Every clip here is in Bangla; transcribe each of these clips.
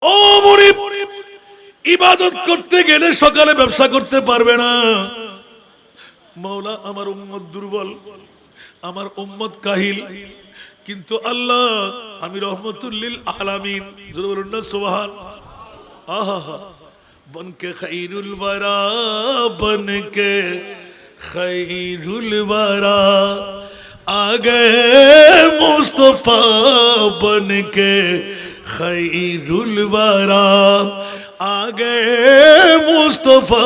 ও মুরিদ, ইবাদত করতে গেলে সকালে ব্যবসা করতে পারবে না। মাওলা, আমার উম্মত দুর্বল, আমার উম্মত কাহিল, কিন্তু আল্লাহ আমি রহমতুল লিল আলামিন। জোরে বলুন না সুবহান। আহা, बनके खैरुल वरा, बनके खैरुल वरा, आ गए मुस्तफा बनके खैरुल वरा, आ गए मुस्तफा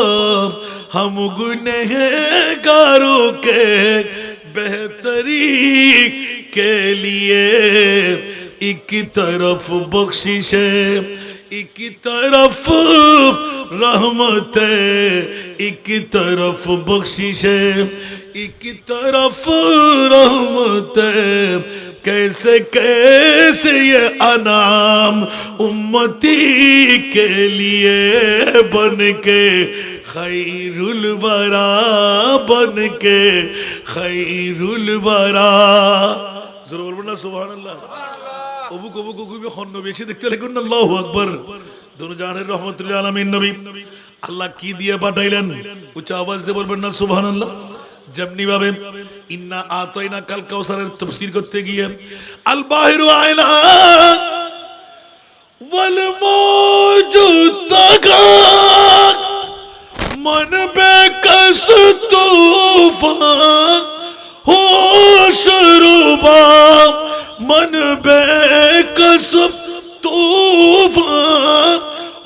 हम गुनहगारों के बेहतरी के लिए। एक तरफ बख्शिशे, एक तरफ रहमत, एक तरफ बख्शिशे, एक तरफ रहमत। कैसे कैसे ये अनाम उम्मती के लिए बन के खैरुल वरा, बन के खैरुल वरा। जरूर बोलना सुभान अल्लाह। अबू कबू को भी खन्नो बेचे देखते लेकिन अल्लाहु अकबर। दोनों জাহানের রহমতুল্লাহ আলামিন নবী আল্লাহ কি দিয়ে পাঠাইলেন? উচ্চ আওয়াজ দিয়ে বলবেন না সুবহানাল্লাহ। যেমনি ভাবে ইন্না আতাইনা কাল কাউসারের তাফসীর করতে গিয়ে আল বাহিরু আইনা ওয়াল মওজুদ তাকা मन बेकस तूफान हो शरुबा, मन बेकस तूफान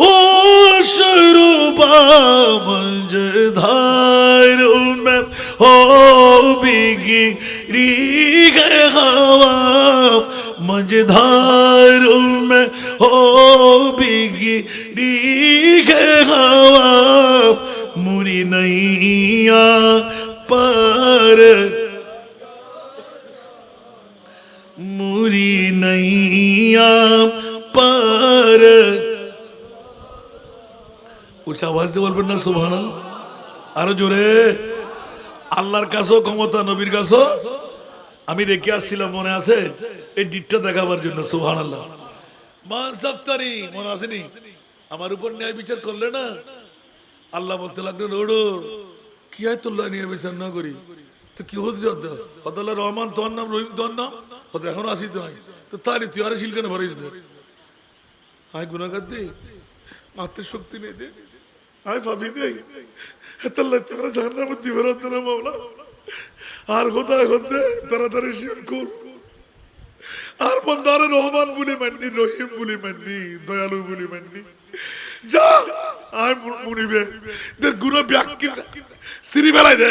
हो शरुबा। मंजधार में हो बिगड़ी है हवा, मंजधार में हो बिगड़ी है हवा। मुरी नैया पर, मुरी नैया पर। উচ্চ আওয়াজ দিয়ে বলবেন না সুবহানাল্লাহ। আরো জোরে। আল্লাহর কাছেও ক্ষমতা, নবীর কাছেও। আমি রেখে আসছিলাম, মনে আছে এই ডিটটা দেখাবার জন্য। সুবহানাল্লাহ। মানসাফতারি মনে আসেনি? আমার উপর ন্যায় বিচার করলে না, আল্লাহ বলতে লাগলেন ওড়ো কি হয় তোল্লা নিয়ে বিচার না করি তো কি হচ্ছে? হতাল্লাহ রহমান তোর নাম, রহিম তোর নাম, হয়তো এখনো আসি তো তো তারি তুই আরে শিলকানে ভরাইস দে। আয় গুনাগার দে, মাত্র শক্তি নেই দে, আয় ফাফি দে, হেতাল্লাহ তোরা জাহান্নামে মধ্যে ফেরত দে না মাওলা। আর খোদা হতে তাড়াতাড়ি শিল খুল। আর বন্দারে রহমান বলে মাননি, রহিম বলে মাননি, দয়ালু বলে মাননি। যা আয় মুনিবে দের গুনাহ ব্যাখ্যা সিরি বেলায় দে,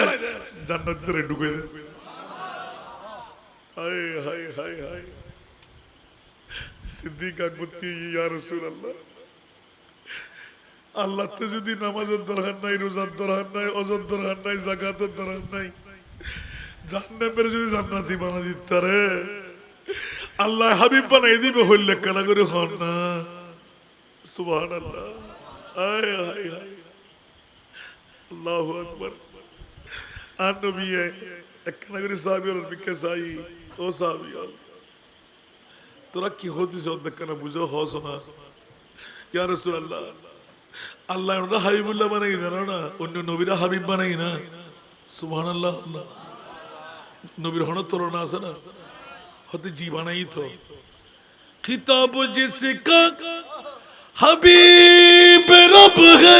জান্নাত রে ঢুকে দে। হায় হায় হায় হায়। সিদ্দিক আকবর ইয়া রাসূলুল্লাহ, আল্লাহ তে যদি নামাজের দরকার নাই, রোজার দরকার নাই, ওযুর দরকার নাই, যাকাতের দরকার নাই, জাহান্নামের যদি জান্নাতি বানা দিতে রে, আল্লাহ হাবিব বানাই দিবে হইলে কেন করে হন না? সুবহানাল্লাহ। আয় হায় হায়, আল্লাহু আকবার। আর নবী একখান করে সাহাবী আর বিকে সাই, ও সাহাবী তোরা কি হতিস দেখনা বুঝো হস না ইয়া রাসূলুল্লাহ। আল্লাহ ওরা হাবিবুল্লাহ বানাই দেন না, অন্য নবীরা হাবিব বানাই না। সুবহানাল্লাহ। নবীর হন তুলনা আছে না, হতে জি বানাই তো। খিতাব জিসকা हबीब रब है,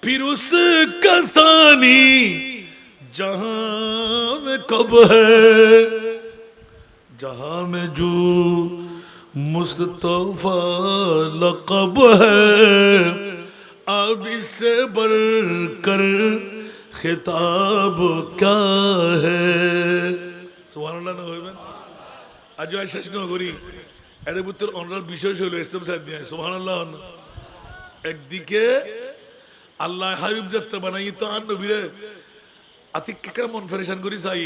फिर उसका सानी जहां में कब है। जहां में जो मुस्तफा लक़ब है, अब इससे बढ़कर खिताब क्या है। सुभान अल्लाह ना होइबेन। आज শেষ না করি এর ভিতর অন্যান্য বিষয় হলো ইসলাম সাহেব নিয়ে। সুবহানাল্লাহ। একদিকে আল্লাহ হাবিব দেখতে বানাই তো আর নবীরে আতিক কে মন ফেরেশান করি চাই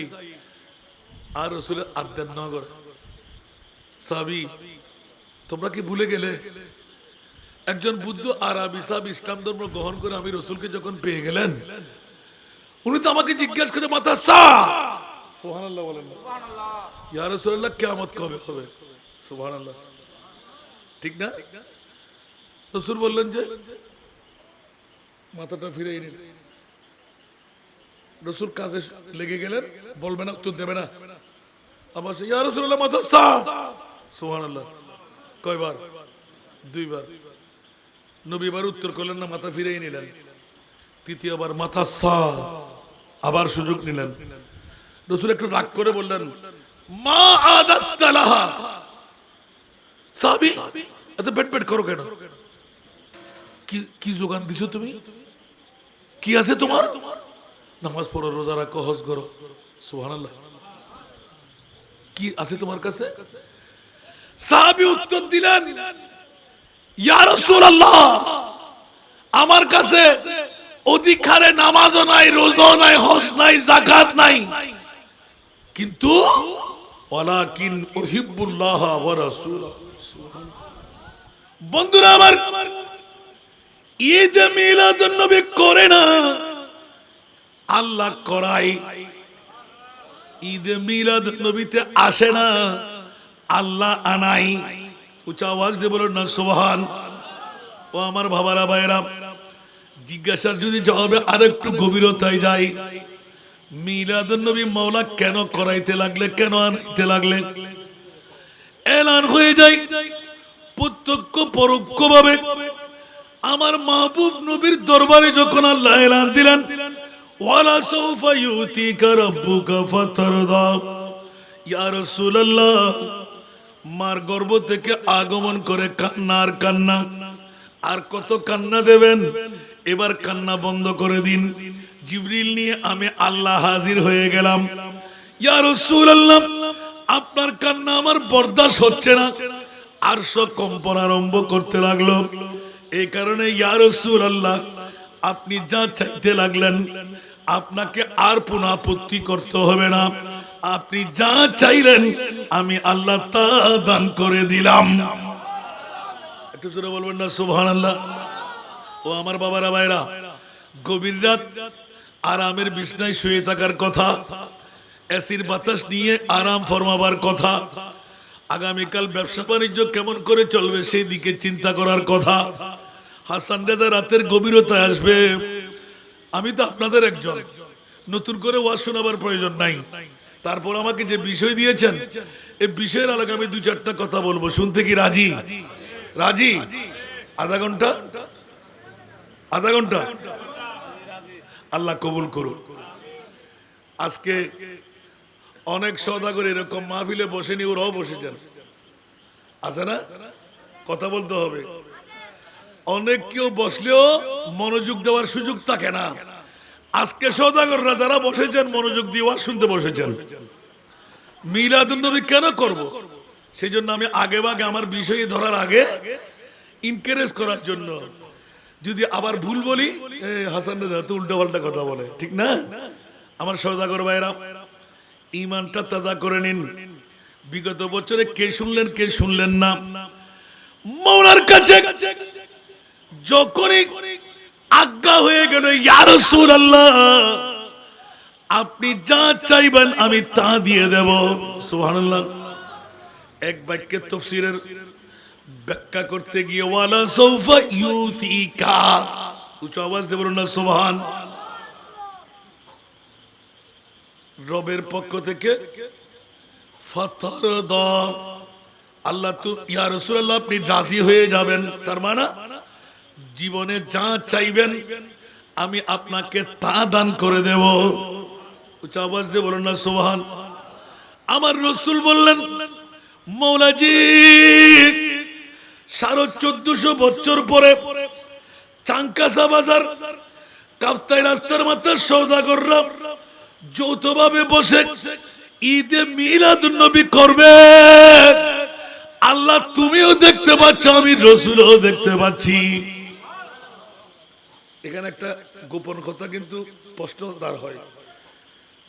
আর রাসূল আদেন না করে। সাহাবী তোমরা কি ভুলে গেলে একজন বুদ্ধ আরবি সাহেব ইসলাম ধর্ম গ্রহণ করে আমি রাসূলকে যখন পেয়ে গেলেন, উনি তো আমাকে জিজ্ঞাসা করে মাথা সা। সুবহানাল্লাহ বলেন। সুবহানাল্লাহ। ইয়া রাসূলুল্লাহ কিয়ামত কবে হবে? সুবহানাল্লাহ। ঠিক না? রাসূল বললেন যে মাথাটা ফিরিয়ে নিন। রাসূল কাজে লেগে গেলেন, বলবে না, উত্তর দেবে না। আবার সে ইয়া রাসূলুল্লাহ মাথা সা, সুবহানাল্লাহ। কয়বার? দুইবার। নবী এবার উত্তর করলেন না, মাথা ফিরিয়ে নিলেন। তৃতীয়বার মাথা সা, আবার সুযোগ নিলেন। রাসূল একটু রাগ করে বললেন, মা আদাত্তা লাহা, সাহাবী এত বেট বেট করো কেন? কি কি যোগান দিছো তুমি? কি আছে তোমার? নামাজ পড়ো, রোজা রাখো, হজ করো, সুবহানাল্লাহ। কি আছে তোমার কাছে? সাহাবী উত্তর দিলেন, ইয়া রাসূলুল্লাহ, আমার কাছে অধিকারে নামাজও নাই, রোজাও নাই, হজ নাই, যাকাত নাই, কিন্তু ওয়ালাকিন উহিব্বুল্লাহ ওয়া রাসূলুহু। বন্ধুরা আমার, ঈদ মিলাদুন নবী করে না, আল্লাহ করায়। ঈদ মিলাদুন নবীতে আসে না, আল্লাহ আনাই। উচ্চ আওয়াজ দিয়ে বলুন না সুবহান। ও আমার বাবারা ভাইরা, জিজ্ঞাসার যদি জবাবে আরেকটু গভীরতায় যাই, মিলাদুন নবী মাওলা কেন করাইতে লাগলে, কেন আনাইতে লাগলে? এলান হয়ে যায় প্রত্যক্ষ পরোক্ষ ভাবে। আমার মাহবুব নবীর দরবারে যখন আল্লাহ এলান দিলেন, ওয়ালা সাউফা ইউতিকা রাব্বুকা ফাতারদা, ইয়া রাসূলুল্লাহ, মার গর্ভ থেকে আগমন করে কান্না আর কান্না, আর কত কান্না দেবেন? এবার কান্না বন্ধ করে দিন। জিবরিল নিয়ে আমি আল্লাহ হাজির হয়ে গেলাম। ইয়া রাসূলুল্লাহ, আপনার কান্না আমার বরদাস্ত হচ্ছে না। আরশ কম্পন আরম্ভ করতে লাগলো। এই কারণে ইয়া রাসূলুল্লাহ, আপনি যা চাইতে লাগলেন, আপনাকে আর পুনরাবৃত্তি করতে হবে না। আপনি যা চাইলেন আমি আল্লাহ তা দান করে দিলাম। একটু জোরে বলবেন না সুবহানাল্লাহ। ও আমার বাবারা ভাইরা, গভীর রাত আরামের বিছনায় শুয়ে থাকার কথা, এসির বাতাস নিয়ে আরাম ফরমাবার কথা, আগামীকাল ব্যবসা বাণিজ্য কেমন করে চলবে সেই দিকে চিন্তা করার কথা। হাসান রেজা রাতের গভীরতায় আসবে। আমি তো আপনাদের একজন, নতুন করে ওয়াজ শোনাবার প্রয়োজন নাই। তারপর আমাকে যে বিষয় দিয়েছেন, এই বিষয়ের আলোকে আমি দুই চারটা কথা বলবো। শুনতে কি রাজি? রাজি? আধা ঘন্টা? আধা ঘন্টা? আল্লাহ কবুল করুন। আজকে অনেক সওদাগর এরকম মাহফিলে বসেনি, ওরাও বসেছেন, আছে না? কথা বলতে হবে। অনেক কেউ বসলেও মনোযোগ দেওয়ার সুযোগ থাকে না। আজকে সওদাগররা যারা বসেছেন, মনোযোগ দিয়ে ওয়াজ শুনতে বসেছেন। মিলাদুন নবী কেন করব? সেই জন্য আমি আগে ভাগে আমার বিষয় ধরার আগে ইনকারেজ করার জন্য, যদি আবার ভুল বলি, হাসান রেজা তো উল্টো পাল্টা কথা বলে, ঠিক না? আমার সওদাগর ভাইরা, ইমানটা তাজা করে নিন। বিগত বছরে কে শুনলেন, কে শুনলেন না, মাওলার কাছে যখনই আজ্ঞা হয়ে গেল, ইয়া রাসূলুল্লাহ, আপনি যা চাইবেন আমি তা দিয়ে দেব, সুবহানাল্লাহ। এক বাক্যে তাফসীরের ব্যাখ্যা করতে গিয়ে ওয়ালা সাউফা ইউতিকা, উচ্চ আওয়াজ দিয়ে বলুন না সুবহান। রবের পক্ষ থেকে ফাতারদা, আল্লাহ তো ইয়া রাসূলুল্লাহ আপনি রাজি হয়ে যাবেন, তার মানে জীবনে যা চাইবেন আমি আপনাকে তা দান করে দেব। উচ্চ আওয়াজ দিয়ে বলুন না সুবহান। আমার রাসূল বললেন, মৌলাজি 1450 বছর পরে চাঙ্কাসা বাজার কাফতাই রাস্তার মাথায় সওদাগররা যৌথভাবে বসে ঈদে মিলাদুন নবী করবে। আল্লাহ তুমিও দেখতে পাচ্ছ, আমি রাসূলও দেখতে পাচ্ছি। এখানে একটা গোপন কথা কিন্তু প্রশ্নদার হয়,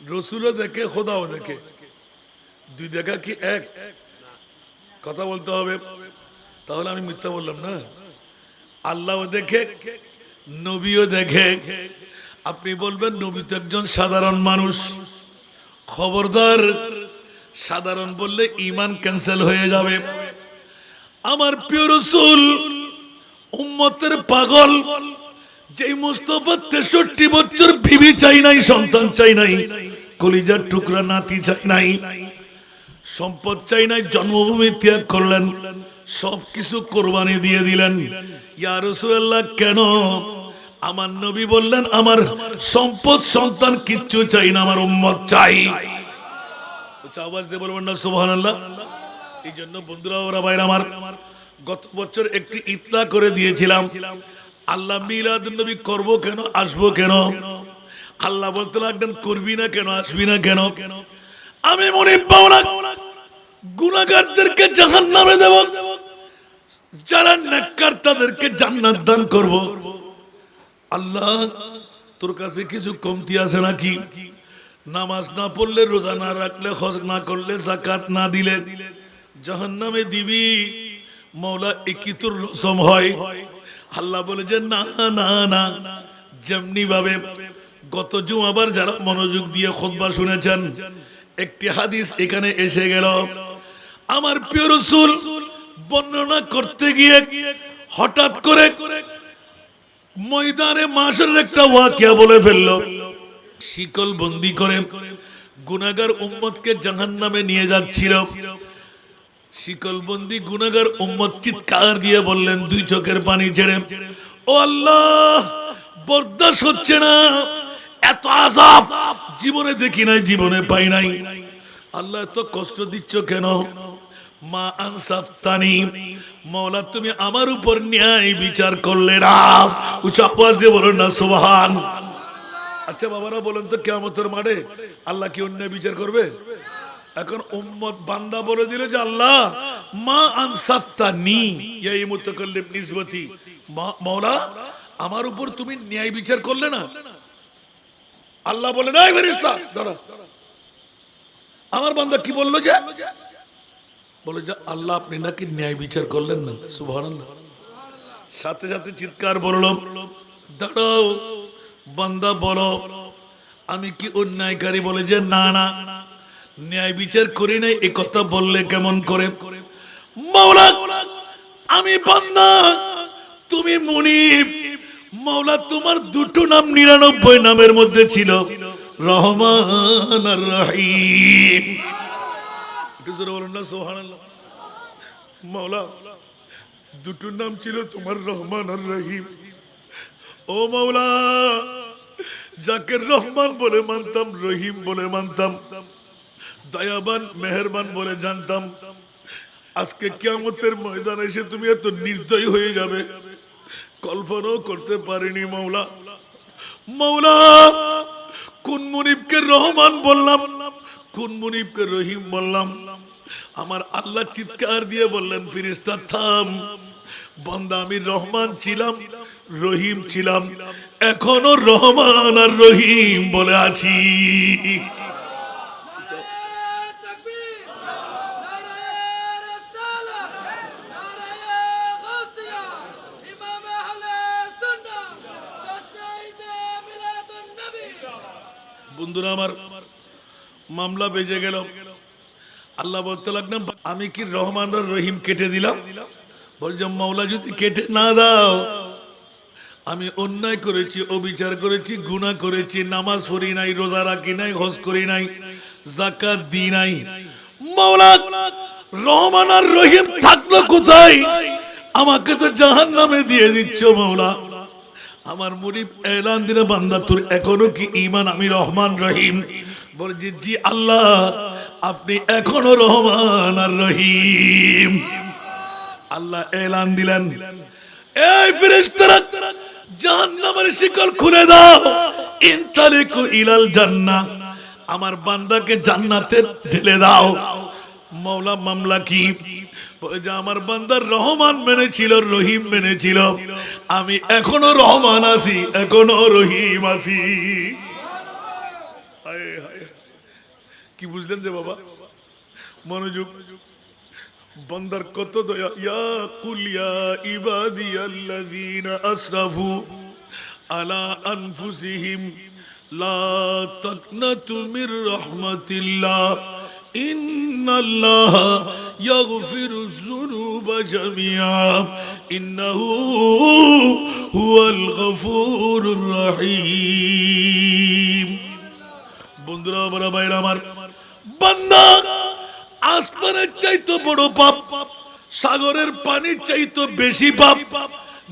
রাসূলও দেখে, খোদাও দেখে, দুই দেখা কি এক? কথা বলতে হবে, তাহলে আমি মিথ্যা বললাম না। আল্লাহও দেখে, নবীও দেখে। আপনি বলবেন নবী তো একজন সাধারণ মানুষ, খবরদার, সাধারণ বললে ঈমান ক্যান্সেল হয়ে যাবে। আমার প্রিয় রাসূল উম্মতের পাগল, যেই মুস্তাফা 63 বছর বিবি চাই নাই, সন্তান চাই নাই, কলিজার টুকরা নাতি চাই নাই, সম্পদ চাই নাই, জন্মভূমি ত্যাগ করলেন, সবকিছু কোরবানি দিয়ে দিলেন। ইয়া রাসূলুল্লাহ, কেন? আমার নবী বললেন, আমার সম্পদ সন্তান কিচ্ছু চাই না, আমার উম্মত চাই। আওয়াজ দিয়ে বলবেন না সুবহানাল্লাহ। এই জন্য বন্ধুরা, ওরা ভাইরা আমার, গত বছর একটি ইতলা করে দিয়েছিলাম, আল্লাহ মিলাদুন নবী করবো কেন, আসবো কেন? আল্লাহ বলতে লাগলেন, করবি না কেন, আসবি না কেন? আমি মুনিব মাওলা গুনাহগারদেরকে জাহান্নামে দেব, যারা নেককার তাদেরকে জান্নাত দান করব। আল্লাহ, তোর কাছে কিছু কমতি আছে নাকি? নামাজ না পড়লে, রোজা না রাখলে, হজ না করলে, যাকাত না দিলে জাহান্নামে দিবি। মওলা, একই তোর রসম হয়? আল্লাহ বলে যে না না না, যেমনি ভাবে গত জুমাবার যারা মনোযোগ দিয়ে খুতবা শুনেছেন, একটি হাদিস এখানে এসে গেল, আমার প্রিয় রাসূল বর্ণনা করতে গিয়ে হঠাৎ করে ময়দানে মাশরের একটা ওয়াকিয়া বলে ফেললো। শিকল বন্দি করে গুনাহগার উম্মতকে জাহান্নামে নিয়ে যাচ্ছিল। শিকল বন্দি গুনাহগার উম্মত চিৎকার দিয়ে বললেন, দুই চোখের পানি ছেড়ে, ও আল্লাহ, বরদাস্ত হচ্ছে না, এত আযাব জীবনে দেখি নাই, জীবনে পাই নাই। আল্লাহ, এত কষ্ট দিচ্ছ কেন? মা আনসাফতানি, মওলা তুমি আমার উপর ন্যায় বিচার করলে না। উচ্চ আওয়াজ দিয়ে বলুন না সুবহান। আচ্ছা বাবারা, বলেন তো, কিয়ামতের মাঠে আল্লাহ কি অন্যায় বিচার করবে? এখন উম্মত বান্দা বলে দিল যে আল্লাহ মা আনসাফতানি, এই মুতাকাল্লিম নিসবতি, মওলা আমার উপর তুমি ন্যায় বিচার করলে না। আল্লাহ বলে, নাই ফেরেশতা দাঁড়া, আমার বান্দা কি বললো? যে বলে যে আল্লাহ আপনি নাকি ন্যায় বিচার করলেন না। সুবহানাল্লাহ। সাথে সাথে চিৎকার বলল, দাঁড়াও বান্দা, বলো আমি কি অন্যায়কারী? বলে যে না না, ন্যায় বিচার করি নাই। এই কথা বললে কেমন করে? মাওলা, আমি বান্দা, তুমি মুনিব। মাওলা, তোমার দুটো নাম 99 নামের মধ্যে ছিল রহমান আর রহিম। একটু জোরে বলুন না সুবহানাল্লাহ। মাওলা, দুটো নাম ছিল তোমার রহমান আর রহিম। ও মাওলা, যাকে রহমান বলে মানতাম, রহিম বলে মানতাম, দয়াবান মেহেরবান বলে জানতাম, আজকে কিয়ামতের ময়দানে এসে তুমি এত নির্দয় হয়ে যাবে কল্পনাও করতে পারিনি। মাওলা, মাওলা, কোন মুনিবকে রহমান বললাম, কোন মুনিবকে রহিম বললাম? আমার আল্লাহ চিৎকার দিয়ে বললেন, ফেরেশতা থাম, বান্দা আমি রহমান ছিলাম, রহিম ছিলাম, এখনো রহমান আর রহিম বলে আছি। বন্ধুরা আমার, মামলা বেজে গেল। আল্লাহ বলতে লাগলেন, আমি কি রহমান আর রহিম কেটে দিলাম? বলছে মাওলা, যদি কেটে না দাও, আমি অন্যায় করেছি, অবিচার করেছি, গুনাহ করেছি, নামাজ পড়ি নাই, রোজা রাখি নাই, হজ করি নাই, যাকাত দিই নাই। মাওলা, রহমান আর রহিম থাকলো কোথায়? আমাকে তো জাহান্নামে দিয়ে দিচ্ছ। মাওলা, আমার মুনিব এলান দিলে, বান্দা তোর এখনো কি ঈমান আমি রহমান রহিম? বলছি জি আল্লাহ, আপনি এখনো রহমান আর রহিম। আল্লাহ এলান দিলেন, এই ফেরেশতারা, জাহান্নামের শিকল খুলে দাও, ইনতালিকু ইলাল জান্নাহ, আমার বান্দাকে জান্নাতে ঢেলে দাও। মাওলা, মামলা কি? যে আমার বান্দার রহমান মেনেছিল, রহিম মেনেছিল, আমি এখনো রহমান আছি, এখনো রহিম আছি। কি বুঝলেন যে বাবা? মনোযোগ। বান্দার কত দয়া। ইয়া কুল ইয়া ইবাদিয়াল্লাযীনা আসরাফু আলা আনফুসিহিম লা তাকনাতু মির রাহমাতিল্লাহ ইন্নাল্লাহা ইয়াগফিরুয যুনুবা জামিআ ইন্নাহু হুয়াল গফুরুর রহিম। বন্ধুরা, বড় ভাইরা আমার, বান্দা আসমানের চাইতে বড় পাপ, সাগরের পানির চাইতে বেশি পাপ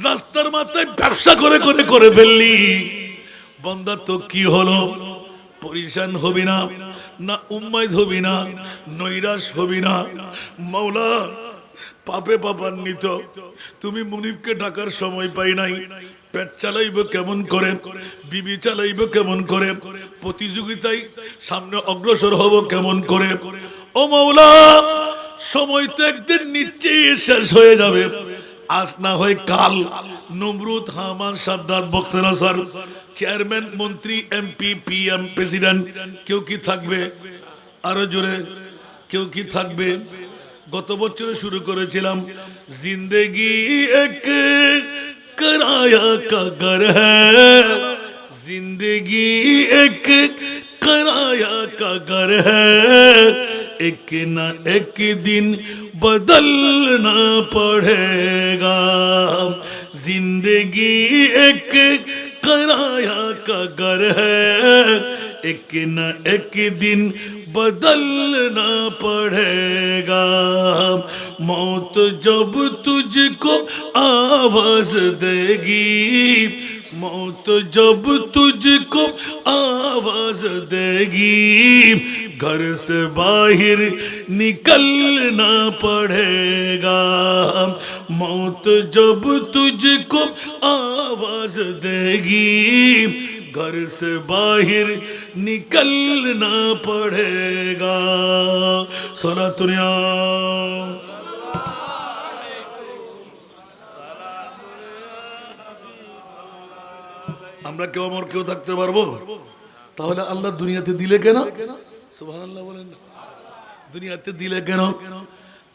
রাস্তার মাথায় ব্যবসা করে করে করে ফেললি। বান্দা তো কি হলো? পরিশান হবি না, না উম্মাইদ হবি না, নৈরাশ হবি না। মাওলা পাপে পাপান্বিত, তুমি মুনিবকে ডাকার সময় পাই নাই। পেট চালাইব কেমন করে, বিবি চালাইব কেমন করে, প্রতিযোগিতায় সামনে অগ্রসর হব কেমন করে। ও মাওলা, সময় তো একদিন নিশ্চয়ই শেষ হয়ে যাবে, আজ না হয় কাল। নমরুদ, হামান, সাদ্দাত, বখতিয়ার, চেয়ারম্যান, মন্ত্রী, এমপি, পিএম, প্রেসিডেন্ট, কেউ কি থাকবে? আরো জোরে, কেউ কি থাকবে? গত বছরে শুরু করেছিলাম, জিন্দেগি এক कराया का घर है, जिंदगी एक कराया का घर है, एक ना एक दिन बदलना पड़ेगा। जिंदगी एक कराया का घर है, एक ना एक दिन बदलना पड़ेगा। मौत जब तुझको आवाज देगी, मौत जब तुझको आवाज देगी, घर से बाहर निकलना पड़ेगा। मौत जब तुझको आवाज देगी, घर से बाहर निकलना पड़ेगा। सोना दुनिया আমরা কেউ আমার কেউ থাকতে পারবো? তাহলে আল্লাহ দুনিয়াতে দিলে কেন? সুবহানাল্লাহ বলেন। দুনিয়াতে দিলে কেন?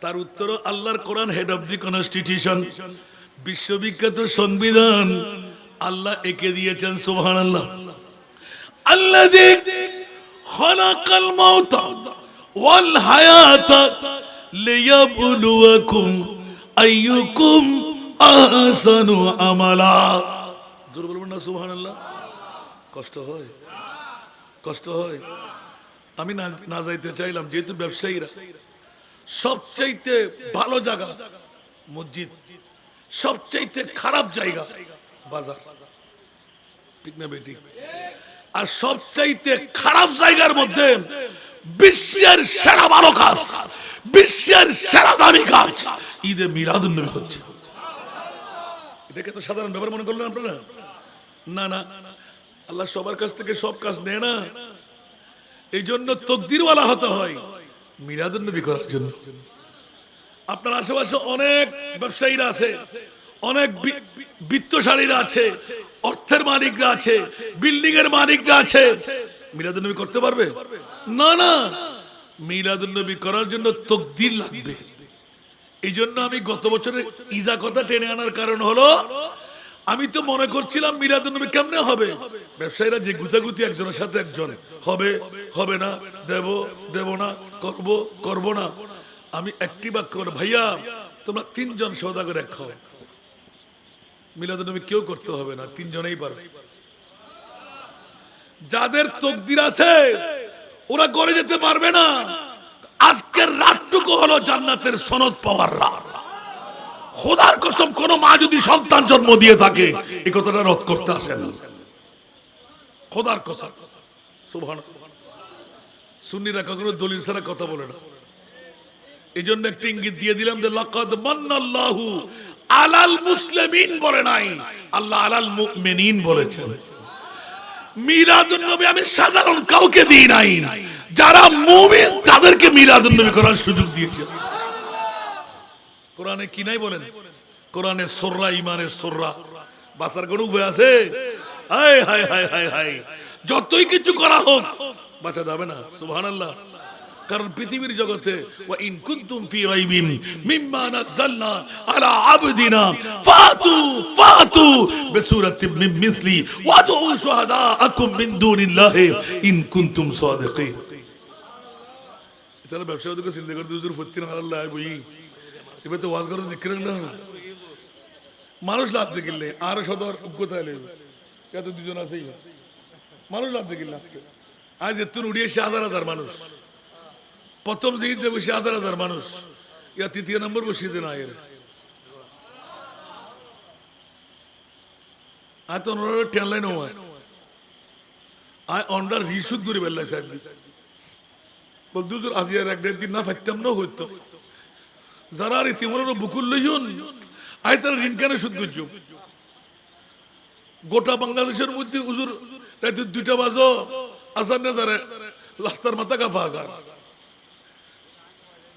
তার উত্তর আল্লাহর কোরআন, হেড অফ দি কনস্টিটিউশন, বিশ্ববিখ্যাত সংবিধান আল্লাহ একে দিয়েছেন। সুবহানাল্লাহ। আল্লাযী খালাকাল মাউতা ওয়াল হায়াতা লিয়াবলুয়াকুম আইয়ুকুম আহসানু আমালা। জোরে বলবেন না সুবহানাল্লাহ? কষ্ট হয়, কষ্ট হয়। আমি না যাইতে চাইলাম, যেহেতু ব্যবসায়ীরা সবচাইতে ভালো জায়গা মসজিদ, সবচাইতে খারাপ জায়গা বাজার, ঠিক না বেটি? আর সবচাইতে খারাপ জায়গার মধ্যে বিশ্বের সেরা ভালো কাজ, বিশ্বের সেরা দামি কাজ ঈদে মিলাদুন নবী হচ্ছে। এটাকে তো সাধারণ ব্যাপার মনে করলেন আপনারা? না না, আল্লাহ সবার কাছ থেকে সব কাজ নেয় না। এই জন্য তকদিরওয়ালা হতে হয় মিলাদুন নবী করার জন্য। আপনার আশেপাশে অনেক ব্যবসায়ীরা আছে, অনেক বিত্তশালীরা আছে, অর্থের মালিকরা আছে, বিল্ডিং এর মালিকরা আছে। মিলাদুন নবী করতে পারবে না? না, মিলাদুন নবী করার জন্য তকদির লাগবে। এই জন্য আমি গত বছরের ইজা কথা টেনে আনার কারণ হলো, আমি তো মনে করছিলাম মিলাদুন নবী কেমনে হবে। ব্যবসায়ীরা যে গুতাগুতি, একজনের সাথে একজন, হবে হবে না, দেব দেব না, করব করব না। আমি একটি বাক্য বলে, ভাইয়া তোমরা তিনজন সওদাগর এক খাও, মিলাদুন নবী কেউ করতে হবে না, তিনজনেই পারবে। যাদের তকদির আছে ওরা করে যেতে পারবে না। আজকের রাতটুকু হলো জান্নাতের সনদ পাওয়ার রাত। খোদার কসম, কোন মা যদি সন্তান জন্ম দিয়ে থাকে এই কথাটা রদ করতে আসে না, খোদার কসম। সুবহানাল্লাহ। সুন্নিরা কখনো দলিল ছাড়া কথা বলে না। এই জন্য একটা ইঙ্গিত দিয়ে দিলাম যে লাকাদ মান্নাল্লাহু আলাল মুসলিমিন বলে নাই, আল্লাহ আলাল মুমিনিন বলেছেন। মিলাদুন নবী আমি সাধারণ কাউকে দিই নাই, যারা মুমিন তাদেরকে মিলাদুন নবী করার সুযোগ দিয়েছে। কোরআনে কি নাই বলেন? কোরআনে সূরা ঈমানের সূরা, বাসার কোন উপায় আছে? হায় হায় হায় হায় হায়, যতই কিছু করা হোক বাঁচা যাবে না। সুবহানাল্লাহ। কারণ পৃথিবীর জগতে ওয়া ইন কুনতুম ফি রাইবিন মিম্মা নাযালনা আলা আবদিনা ফাতু বিসূরাতিন মিন মিসলি ওয়াদউ শুহাদাআকুম মিন দুনিল্লাহি ইন কুনতুম সাদিকিন। তাহলে ব্যবসা তো চিন্তা করতে হুজুর ফতিন আল্লাহ বই এবার তো ওয়াজ করতে দেখলেন না, মানুষ লাগতে গেলে আরো সদর কোথায় লেগে এত দুজন আছেই মানুষ লাগতে গেলে লাগতে আজ এত উড়িয়ে এসে হাজার হাজার মানুষ প্রথম জিনিসে বসে হাজার হাজার মানুষ ইয়া তৃতীয় নম্বর বসিয়ে দেন আয়ের আয় তো ট্রেন লাইন হয় আয় অন্ডার রিসুদ করে বেল্লাই সাহেব বলতে আজিয়ার এক দেড় দিন না ফাইতাম না হইতো যারা আর ইতিমধ্যে বুকুল লইন আয় তারা ঋণ কেন সুদ করছো গোটা বাংলাদেশের মধ্যে হুজুর রাতে 2টা বাজো আসার না তারা রাস্তার মাথা কাফা আসার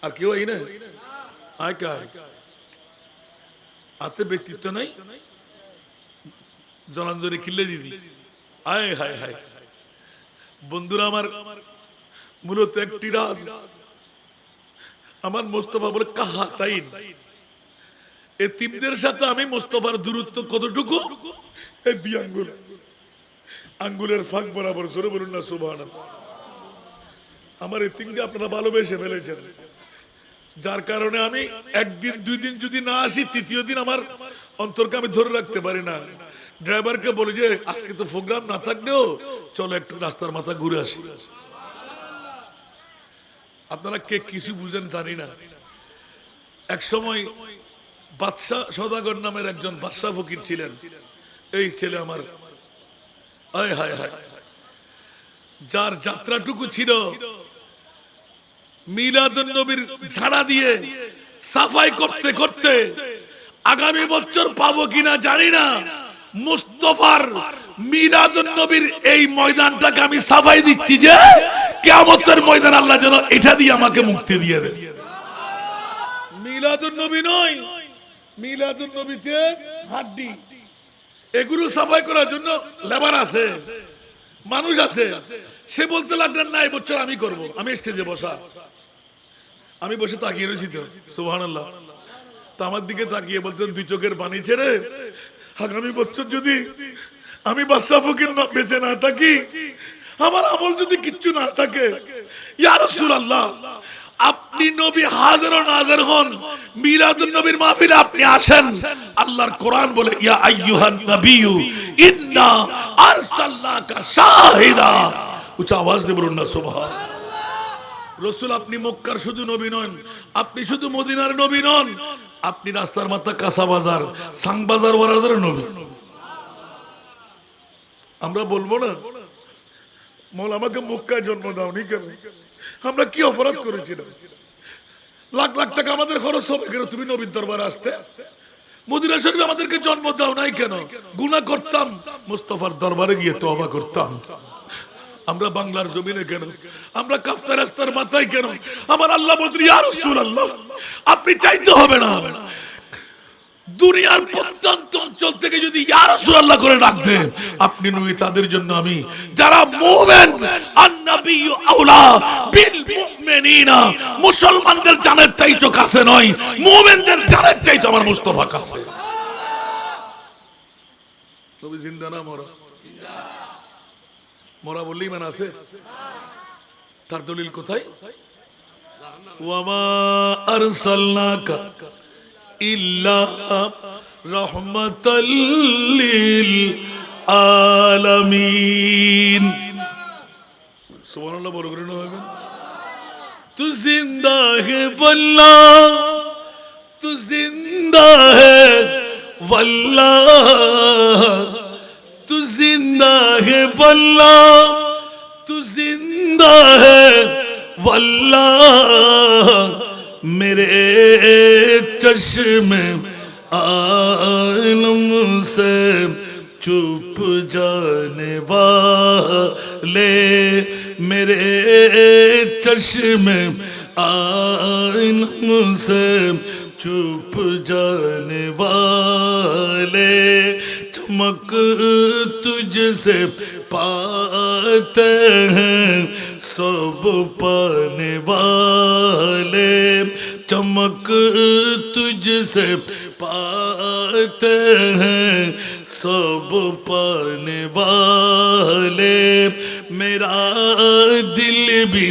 আর কেউ এই না আয় কায় হাতে ব্যক্তিত্ব নাই জনাঞ্জলি কিল্লে দিদি আয় হায় হায় বন্ধুরা আমার মূলত একটি রাজ আমার মোস্তফা বলে কাহা তাই এই তিনদের সাথে আমি মোস্তফার দূরত্ব কতটুকু এই 2 আঙ্গুল আঙ্গুলের ফাঁক বরাবর জোরে বলুন না সুবহানাল্লাহ আমার এই তিনকে আপনারা ভালোবেসে ফেলেছেন যার কারণে আমি একদিন 2 দিন যদি না আসি তৃতীয় দিন আমার অন্তরকে আমি ধরে রাখতে পারি না ড্রাইভারকে বলি যে আজকে তো প্রোগ্রাম না থাকলেও চলো একটু রাস্তার মাথা ঘুরে আসি আপনারা কে কিছু বুঝেন জানি না এক সময় বাদশাহ সদাগর নামের একজন বাদশাহ ফকির ছিলেন এই ছেলে আমার হায় হায় হায় যার যাত্রাটুকু ছিল মিলাদুন নবীর ঝাড়া দিয়ে সাফাই করতে করতে আগামী বছর পাবো কিনা জানি না মুস্তাফার মিলাদুন নবীর এই ময়দানটাকে আমি সাফাই দিচ্ছি যে কিয়ামতের ময়দান আল্লাহ যেন এটা দিয়ে আমাকে মুক্তি দিয়ে দেন মিলাদুন নবী নয় মিলাদুন নবীতে হাড্ডি এগুলো সাফাই করার জন্য লেবার আছে মানুষ আছে সে বলতে লাগলেন না এই বছর আমি করব আমি স্টেজে বসা আমি বসে তাকিয়ে রয়েছি তো সুবহানাল্লাহ তা আমার দিকে তাকিয়ে বলতেন 2 চোখের পানি ছেড়ে আগামী বছর যদি আমি বাদশা ফকির না বেঁচে না থাকি আমার আমল যদি কিচ্ছু না থাকে ইয়া রাসূলুল্লাহ আপনি নবী হাজির ও নাজির হন মিলাদুন নবীর মাহফিলে আপনি আসেন আল্লাহর কোরআন বলে ইয়া আইয়ুহান নাবিয়্যু ইন্না আরসালনাকা শাহিদা উচ্চ আওয়াজ দিয়ে বলুন না সুবহানাল্লাহ রাসূল আপনি মক্কার শুধু নবী নন আপনি শুধু মদিনার নবী নন আপনি রাস্তার মাথা কাঁচা বাজার সাং বাজার ওয়ালাদের নবী আমরা বলবো না মওলা আমাকে মক্কায় জন্ম দাওনি কেন আমরা কি অপরাধ করেছিলাম লাখ লাখ টাকা আমাদের খরচ হবে কেন তুমি নবীর দরবারে আসতে মদিনা শরীফে আমাদেরকে জন্ম দাও নাই কেন গুনাহ করতাম মুস্তাফার দরবারে গিয়ে তওবা করতাম আমরা বাংলার জমিনে কেন আমরা কাফতা রাস্তার মাথায় কেন আমার আল্লাহ বলতেন ইয়া রাসূলুল্লাহ আপনি চাইতে হবে না দুনিয়ার প্রত্যন্ত অঞ্চল থেকে যদি ইয়া রাসূলুল্লাহ করে ডাক দেন আপনি নবী তাদের জন্য আমি যারা মুমিন আন-নাবিয়্যু আওলা বিল মুমিনিনা মুসলমানদের জানের চাইতে কাছে নয় মুমিনদের জানের চাইতে আমার মুস্তাফা কাছে নবী জিন্দা না মরা জিন্দা মরা বললেই মান আছে তার দলিল কোথায় ওয়ামা আরসালনাকা ইল্লা রাহমাতাল লিল আলামিন সুবহানাল্লাহ বড় করে না হবেন তু জিন্দা হে ওয়াল্লাহ তু জিন্দা হে ওয়াল্লাহ तू जिंदा है वल्लाह तू जिंदा है वल्लाह मेरे चश्मे आलम से चुप जाने वाले मेरे चश्मे आलम से चुप जाने वाले चमक तुझसे पाते हैं सब पाने वाले चमक तुझसे पाते हैं सब पाने वाले मेरा दिल भी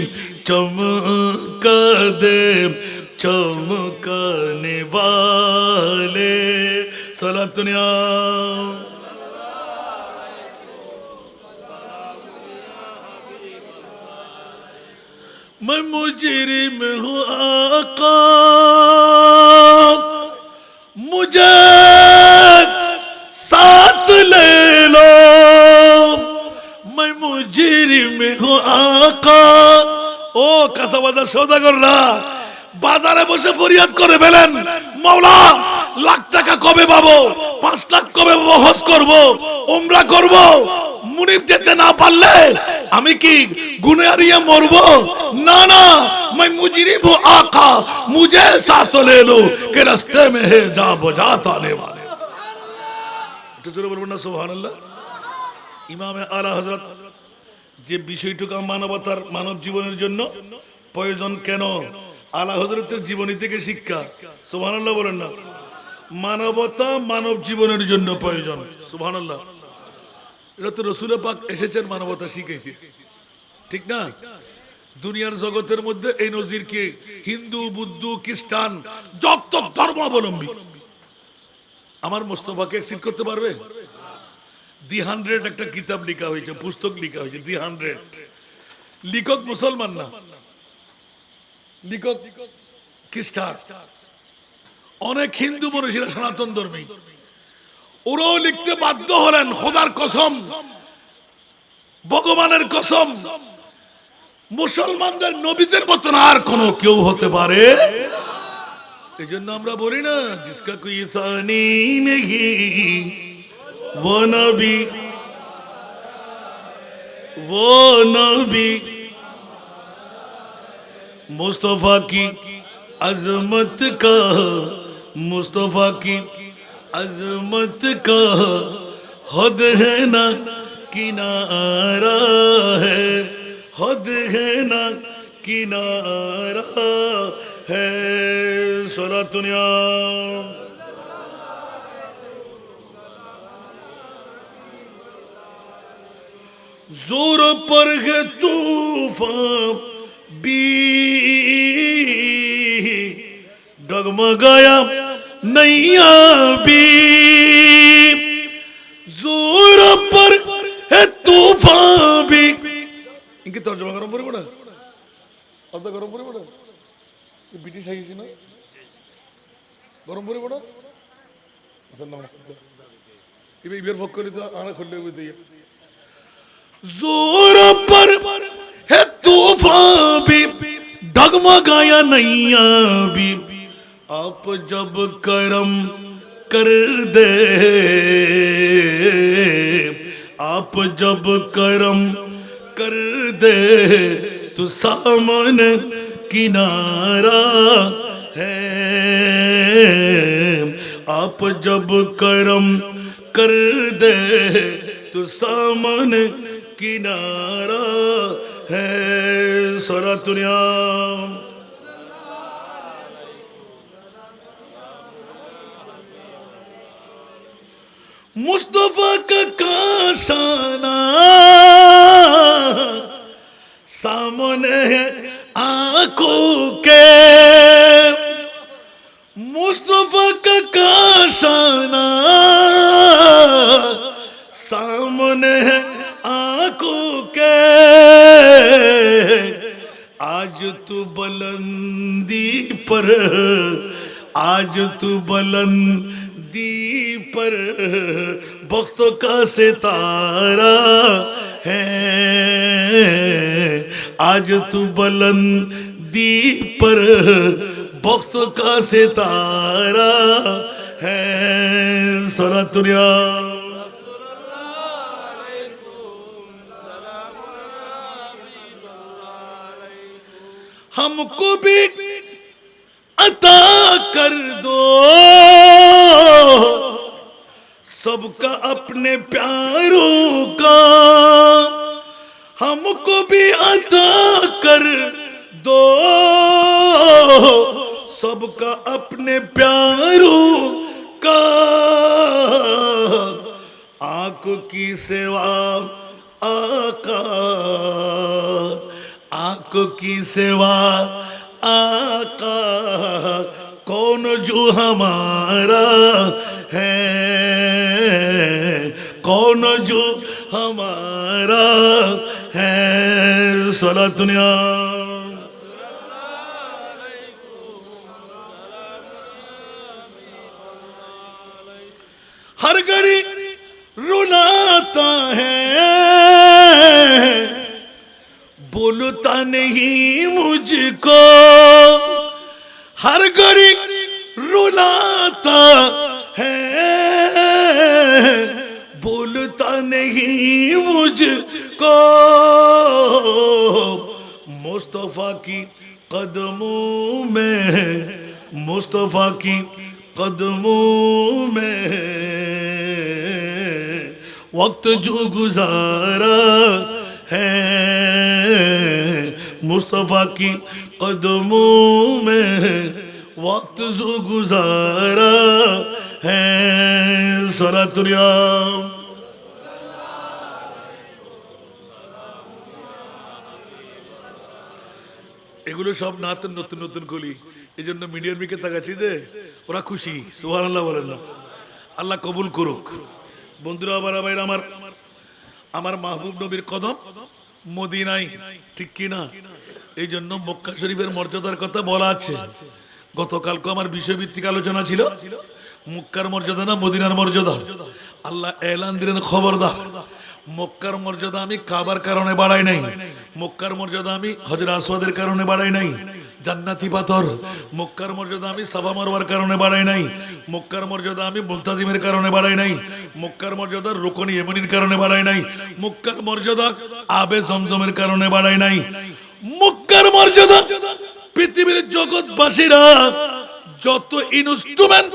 चमका दे चमकाने वाले सलातुनिया मैं मुजरिम हूँ आका मुझे साथ ले लो मैं मुजरिम हूँ आका ও কাসাবাজার সওদাগররা বাজারে বসে ফরিয়াদ করে ফেলেন মাওলা লাখ টাকা কবে পাবো 5 লাখ কবে পাবো হজ করব উমরা করব মুনিব যেতে না পারলে আমি কি গুনাহ হারিয়ে মরবো না না मैं मुजरिम हूं आका मुझे साथ ले लो के रास्ते में है जा बजात आने वाले একটু জোরে বলবেন না সুবহানাল্লাহ ইমামে আলা হযরত যে বিষয়টুকু মানবতার মানব জীবনের জন্য প্রয়োজন কেন আলা হযরতের জীবনী থেকে শিক্ষা সুবহানাল্লাহ বলেন না মানবতা মানব জীবনের জন্য প্রয়োজন সুবহানাল্লাহ এটা তো রাসূল পাক এসেছেন মানবতা শিখাইতে ঠিক না দুনিয়ার জগতের মধ্যে এই নজির কি হিন্দু বুদ্ধ খ্রিস্টান যত ধর্মাবলম্বী আমার মুস্তাফাকে এক্সিট করতে পারবে দি 100 একটা কিতাব লেখা হয়েছে পুস্তক লেখা হয়েছে দি 100 লেখক মুসলমান না লেখক খ্রিস্টান অনেক হিন্দু মনীষীরা সনাতন ধর্মী ওরাও লিখতে বাধ্য হলেন খোদার কসম ভগবানের কসম মুসলমানদের নবীদের মতন আর কোন কেউ হতে পারে এই জন্য আমরা বলি না জিসকা কোই সানি নেহি वो नबी मुस्तफा की अजमत का मुस्तफा की अजमत का हद है ना किनारा है हद है ना किनारा है सलातुनिया जोर पर है तूफान भी डगमगाया नैया भी जोर पर है तूफान भी इनके तर्जुमा गरम पड़े बड़ा अब तो गरम पड़े बड़ा ये ब्रिटिश है किसी ना गरम पड़े बड़ा असल ना ये इधर फोक कर लिया आना खुले हुए थे जोर पर है तूफान भी डगमगाया नैया भी आप जब करम कर दे आप जब करम कर दे तो सामने किनारा है आप जब करम कर दे तो सामने किनारा है सलातुनिया मुस्तफा का काशाना सामने है आंखों के मुस्तफा का काशाना सामने है आंखों के आज तू बुलंदी पर आज तू बुलंदी पर वक्तों का सितारा है आज तू बुलंदी पर वक्तों का सितारा है सलातुनिया हमको भी अता कर दो सबका अपने प्यारों का हमको भी अता कर दो सबका अपने प्यारों का आंख की सेवा आका आंख की सेवा आका कौन जो हमारा है कौन जो हमारा है सला दुनिया हर घड़ी रुलाता है बोलता नहीं मुझको हर घड़ी रुलाता है बोलता नहीं मुझको मुस्तफा की कदमों में मुस्तफा की कदमों में वक्त जो गुजारा है मुस्तफा की कदमों में वक्त जो गुजारा है सलातुल्ला এগুলো সব নাতের নতুন নতুন কলি এই জন্য মিডিয়ার দিকে তাকাচ্ছি যে ওরা খুশি সুবহানাল্লাহ বলেন না আল্লাহ কবুল করুক বন্ধুরা আবার ভাইরা আমার মাহবুব নবীর কদম মদিনায় ঠিক কি না এই জন্য মক্কা শরীফের মর্যাদার কথা বলা আছে গতকালকে আমার বিষয়ভিত্তিক আলোচনা ছিল মক্কার মর্যাদা না মদিনার মর্যাদা আল্লাহ এলান দিলেন খবরদার মক্কার মর্যাদা আমি কাবার কারণে বাড়াই নাই মক্কার মর্যাদা আমি হজর আসওয়াদের কারণে বাড়াই নাই জান্নাতি পাথর মক্কার মর্যাদা আমি সাফা মারওয়ার কারণে বাড়াই নাই মক্কার মর্যাদা আমি মুলতাজিমের কারণে বাড়াই নাই মক্কার মর্যাদা রুকন ইয়েমনির কারণে বাড়াই নাই মক্কার মর্যাদা আবে জমজমের কারণে বাড়াই নাই মক্কার মর্যাদা পৃথিবীর জগৎবাসীরা যত ইনস্ট্রুমেন্ট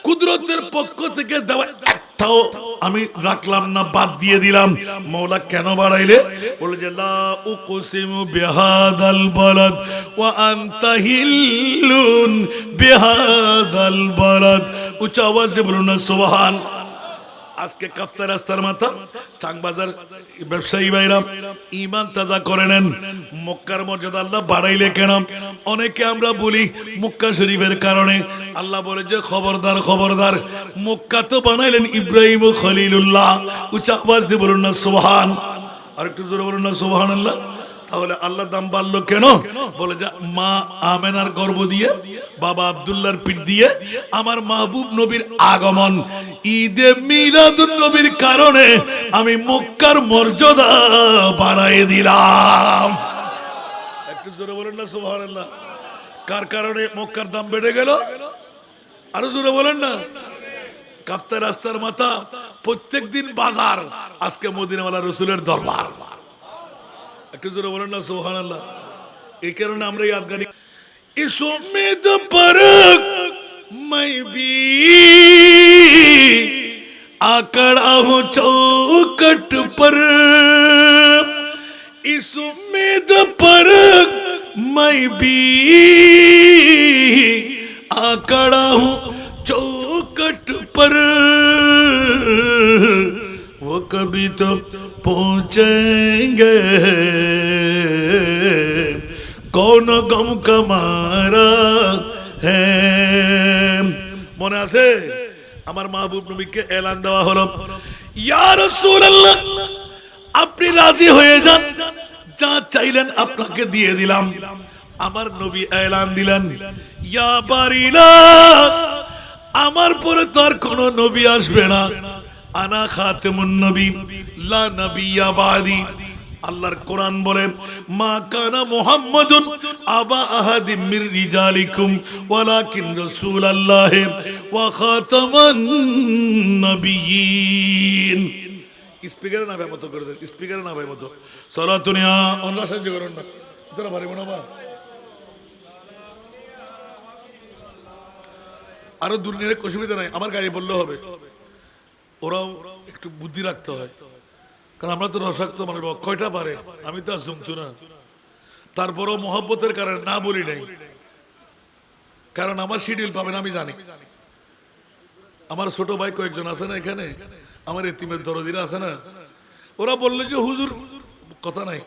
কুদরতের পক্ষ থেকে দেওয়া একটাও আমি রাখলাম না বাদ দিয়ে দিলাম মওলা কেন বাড়াইলে বলে যে লা উকসিমু বিহাদাল বালাদ ওয়া আনতা হিল্লুন বিহাদাল বালাদ উচ্চ আওয়াজ দিয়ে বলুন না সুবহান আজকে কাফতা রাস্তার মাথা চাংবাজার ব্যবসায়ী ভাইরা ঈমান তাজা করে নেন মক্কার মর্যাদা আল্লাহ বাড়াইলে কেন অনেকে আমরা বলি মক্কা শরীফের কারণে আল্লাহ বলে যে খবরদার খবরদার মক্কা তো বানাইলেন ইব্রাহিম ও খলিলুল্লাহ উচ্চ আওয়াজ দিয়ে বলুন না সুবহান আর একটু জোরে বলুন না সুবহানাল্লাহ তাহলে আল্লাহ দাম বাড়লো কেন বলে যে মা আমেনার গর্ভ দিয়ে বাবা আব্দুল্লাহর পিঠ দিয়ে আমার মাহবুব নবীর আগমন ঈদে মিলাদুন নবীর কারণে আমি মক্কার মর্যাদা বাড়াই দিলাম একটু জোরে বলেন না সুবহানাল্লাহ কার কারণে মক্কার দাম বেড়ে গেল আরো জোরে বলেন না কাফতা রাস্তার মাথা প্রত্যেকদিন বাজার আজকে মদিনাওয়ালা রাসূলের দরবার একটু জোরে বলেন না সুবহানাল্লাহ এই কারণে আমরা ইয়াদগারি इस उम्मीद पर मैं भी आकड़ा हूँ चौखट पर इस उम्मीद पर मैं भी आकड़ा हूँ चौखट पर वो कभी तो पहुंचेंगे कौन गम कमारा है মনে আছে আমার মাহবুব নবীকে এলান দেওয়া হলো ইয়া রাসূলুল্লাহ আপনি রাজি হয়ে যান যা চাইলেন আপনাকে দিয়ে দিলাম আমার নবী এলান দিলেন ইয়া বারিলা আমার পরে তো আর কোনো নবী আসবে না আনা খাতেমুন নবী লা নবিয়্যা বাদি আল্লাহর কোরআন বলে মা কানা মুহাম্মাদুন আবা আহাদিম মির রিজালিকুম ওয়ালাকিন রাসূলুল্লাহ ওয়া খাতামান নবিয়্যিন স্পিকারে না ভাই মতো করে দেন স্পিকারে না ভাই মতো সালাতুনিয়া আল্লাহ সাহায্য করুন না তোরা পারিব না বা আরো দুনিয়ার অসুবিধা নাই আমার গায়ে বললে হবে ওরাও একটু বুদ্ধি রাখতে হয় কারণ আমরা তো রসাক্ত মানে কয়টা পারে আমি তো আর জমতু না তারপরও মহব্বতের কারণে না বলি নাই কারণ আমার শিডিউল পাবেন আমি জানি আমার ছোট ভাই কয়েকজন আছে না এখানে আমার এতিমের দরদিরা আছে না ওরা বললে যে হুজুর কথা নাই